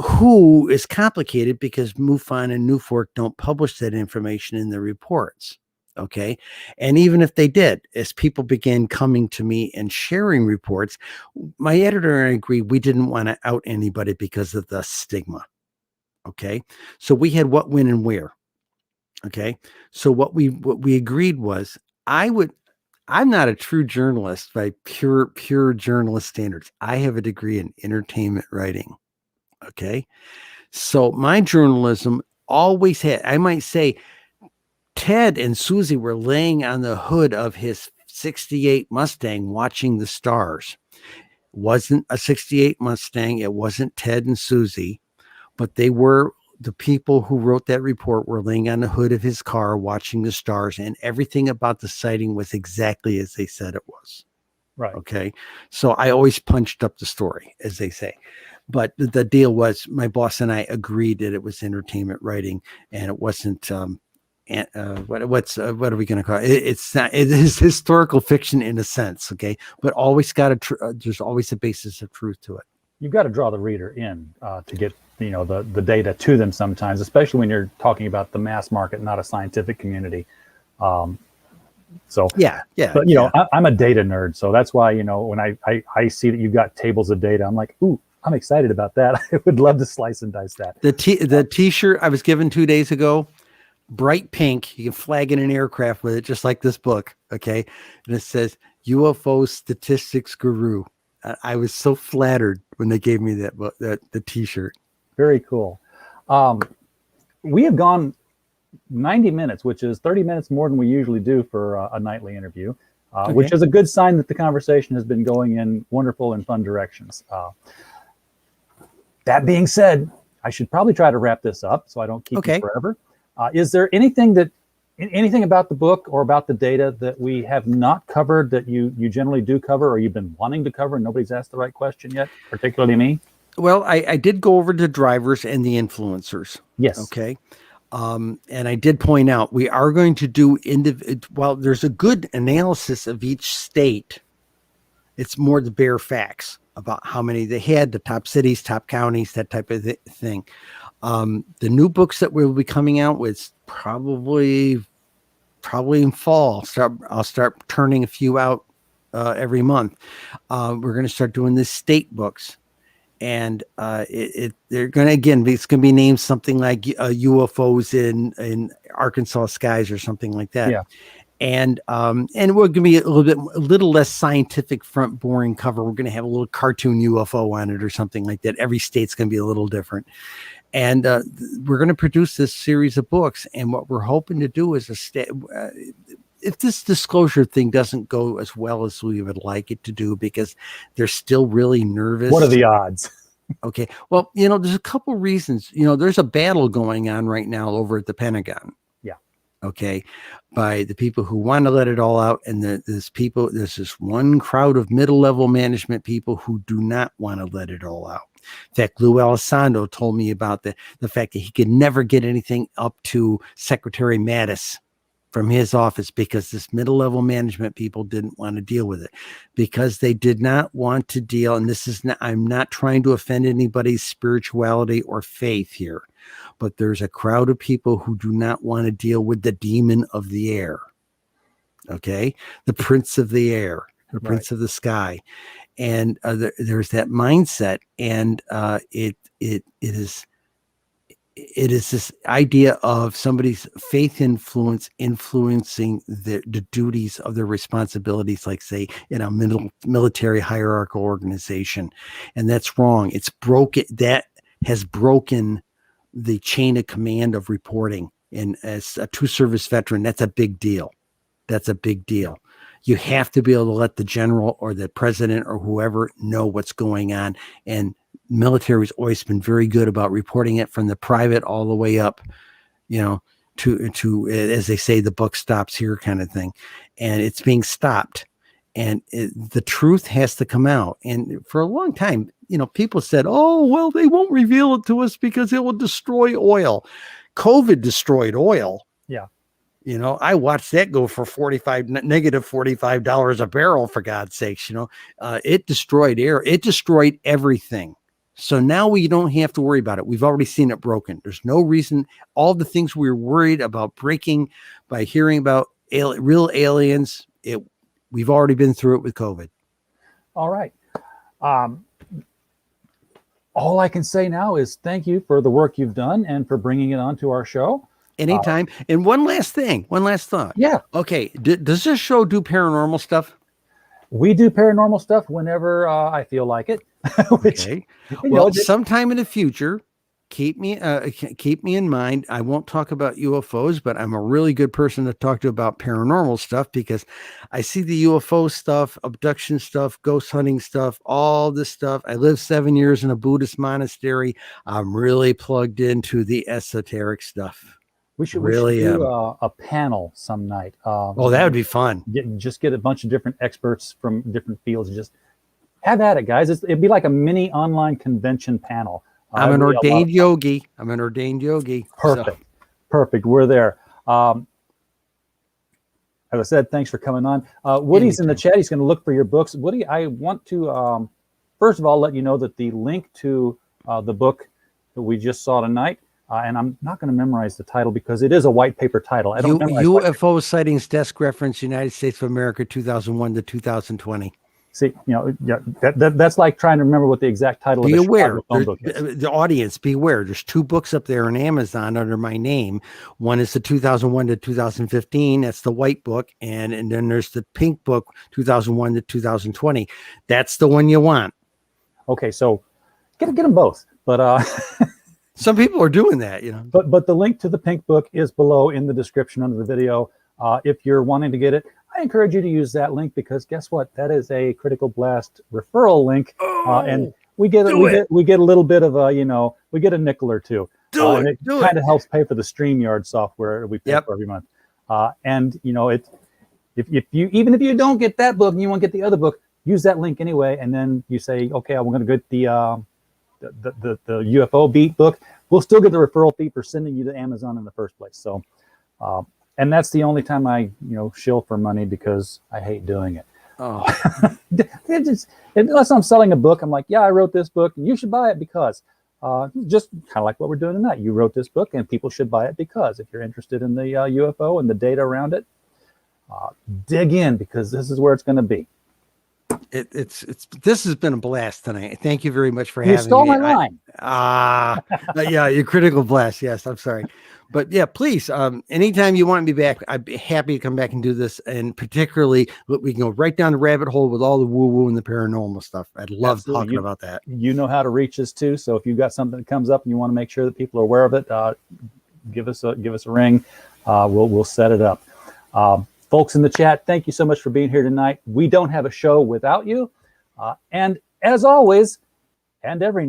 who is complicated because MUFON and Newfork don't publish that information in their reports. Okay, and even if they did, as people began coming to me and sharing reports, my editor and I agreed we didn't want to out anybody because of the stigma. Okay, so we had what, when, and where. Okay, so what we agreed was I'm not a true journalist by pure journalist standards. I have a degree in entertainment writing. Okay. So my journalism always had, I might say, Ted and Susie were laying on the hood of his 68 Mustang watching the stars. It wasn't a 68 Mustang. It wasn't Ted and Susie, but they were, the people who wrote that report were laying on the hood of his car watching the stars, and everything about the sighting was exactly as they said it was. Right. Okay. So I always punched up the story, as they say. But the deal was my boss and I agreed that it was entertainment writing and it wasn't, what are we going to call it? It's not, it is historical fiction in a sense. Okay. But always there's always a basis of truth to it. You've got to draw the reader in to get the data to them sometimes, especially when you're talking about the mass market, not a scientific community. So yeah. But I'm a data nerd, so that's why when I see that you've got tables of data, I'm like, ooh, I'm excited about that. I would love to slice and dice that. The T-shirt I was given 2 days ago, bright pink. You can flag in an aircraft with it, just like this book. Okay, and it says UFO statistics guru. I was so flattered when they gave me the T-shirt. Very cool. We have gone 90 minutes, which is 30 minutes more than we usually do for a nightly interview, which is a good sign that the conversation has been going in wonderful and fun directions. That being said, I should probably try to wrap this up so I don't keep you forever. Is there anything about the book or about the data that we have not covered that you generally do cover, or you've been wanting to cover and nobody's asked the right question yet, particularly me? Well, I did go over the drivers and the influencers. Yes. Okay. And I did point out we are going to do while there's a good analysis of each state, it's more the bare facts about how many they had, the top cities, top counties, that type of thing. The new books that we'll be coming out with probably in fall. I'll start turning a few out every month. We're going to start doing the state books. And they're going to, again, it's going to be named something like UFOs in Arkansas skies or something like that. Yeah. And we're going to be a little less scientific front boring cover. We're going to have a little cartoon UFO on it or something like that. Every state's going to be a little different. And we're going to produce this series of books. And what we're hoping to do is if this disclosure thing doesn't go as well as we would like it to do, because they're still really nervous. What are the odds? Okay. Well, there's a couple reasons. There's a battle going on right now over at the Pentagon. Yeah. Okay. By the people who want to let it all out. And there's this one crowd of middle-level management people who do not want to let it all out. In fact, Lou Elizondo told me about the fact that he could never get anything up to Secretary Mattis from his office because this middle-level management people didn't want to deal with it, because they did not want to deal. And I'm not trying to offend anybody's spirituality or faith here, but there's a crowd of people who do not want to deal with the demon of the air. Okay. The prince of the air, the prince of the sky. And there's that mindset. And it is this idea of somebody's faith influencing the duties of their responsibilities, like say in a military hierarchical organization. And that's wrong. It's broken. That has broken the chain of command of reporting. And as a 2 service veteran, that's a big deal. You have to be able to let the general or the president or whoever know what's going on. And military's always been very good about reporting it from the private all the way up, to as they say, the buck stops here kind of thing. And it's being stopped. And the truth has to come out. And for a long time, people said, oh, well, they won't reveal it to us because it will destroy oil. COVID destroyed oil. Yeah. I watched that go for negative $45 a barrel, for God's sakes. It destroyed air. It destroyed everything. So now we don't have to worry about it. We've already seen it broken. There's no reason. All the things we were worried about breaking by hearing about real aliens, we've already been through it with COVID. All right. All I can say now is thank you for the work you've done and for bringing it onto our show. Anytime. And one last thought. Yeah. Okay. Does this show do paranormal stuff? We do paranormal stuff whenever I feel like it. Okay. Well, sometime in the future, keep me in mind. I won't talk about UFOs, but I'm a really good person to talk to about paranormal stuff because I see the UFO stuff, abduction stuff, ghost hunting stuff, all this stuff. I lived 7 years in a Buddhist monastery. I'm really plugged into the esoteric stuff. We should do a panel some night. That would be fun. Get a bunch of different experts from different fields and just have at it, guys. It'd be like a mini online convention panel. I'm an ordained yogi. Perfect. We're there. As I said, thanks for coming on. Woody's in the chat. He's going to look for your books. Woody, I want to, first of all, let you know that the link to the book that we just saw tonight, and I'm not going to memorize the title because it is a white paper title. I don't UFO sightings desk reference, United States of America, 2001 to 2020. See, that's like trying to remember what the exact title of the Chicago phone book is. The audience, be aware. There's 2 books up there on Amazon under my name. One is the 2001 to 2015. That's the white book. And then there's the pink book, 2001 to 2020. That's the one you want. Okay, so get them both. But some people are doing that, But the link to the pink book is below in the description under the video. If you're wanting to get it, I encourage you to use that link because guess what? That is a Critical Blast referral link, and we get a little bit of we get a nickel or two. And it kind of helps pay for the StreamYard software we pay for every month. And if you don't get that book and you want to get the other book, use that link anyway, and then you say, okay, I'm going to get the UFO Beat book. We'll still get the referral fee for sending you to Amazon in the first place. So. And that's the only time I, shill for money because I hate doing it. Oh. Unless I'm selling a book, I'm like, yeah, I wrote this book. And you should buy it because just kind of like what we're doing tonight. You wrote this book and people should buy it because if you're interested in the UFO and the data around it, dig in because this is where it's going to be. This has been a blast tonight. Thank you very much for having me. You stole my line. Yeah, your Critical Blast. Yes, I'm sorry. But yeah, please, anytime you want me back, I'd be happy to come back and do this. And particularly, we can go right down the rabbit hole with all the woo-woo and the paranormal stuff. I'd love talking about that. You know how to reach us too. So if you've got something that comes up and you want to make sure that people are aware of it, give us a ring. We'll set it up. Folks in the chat, thank you so much for being here tonight. We don't have a show without you. And as always, and every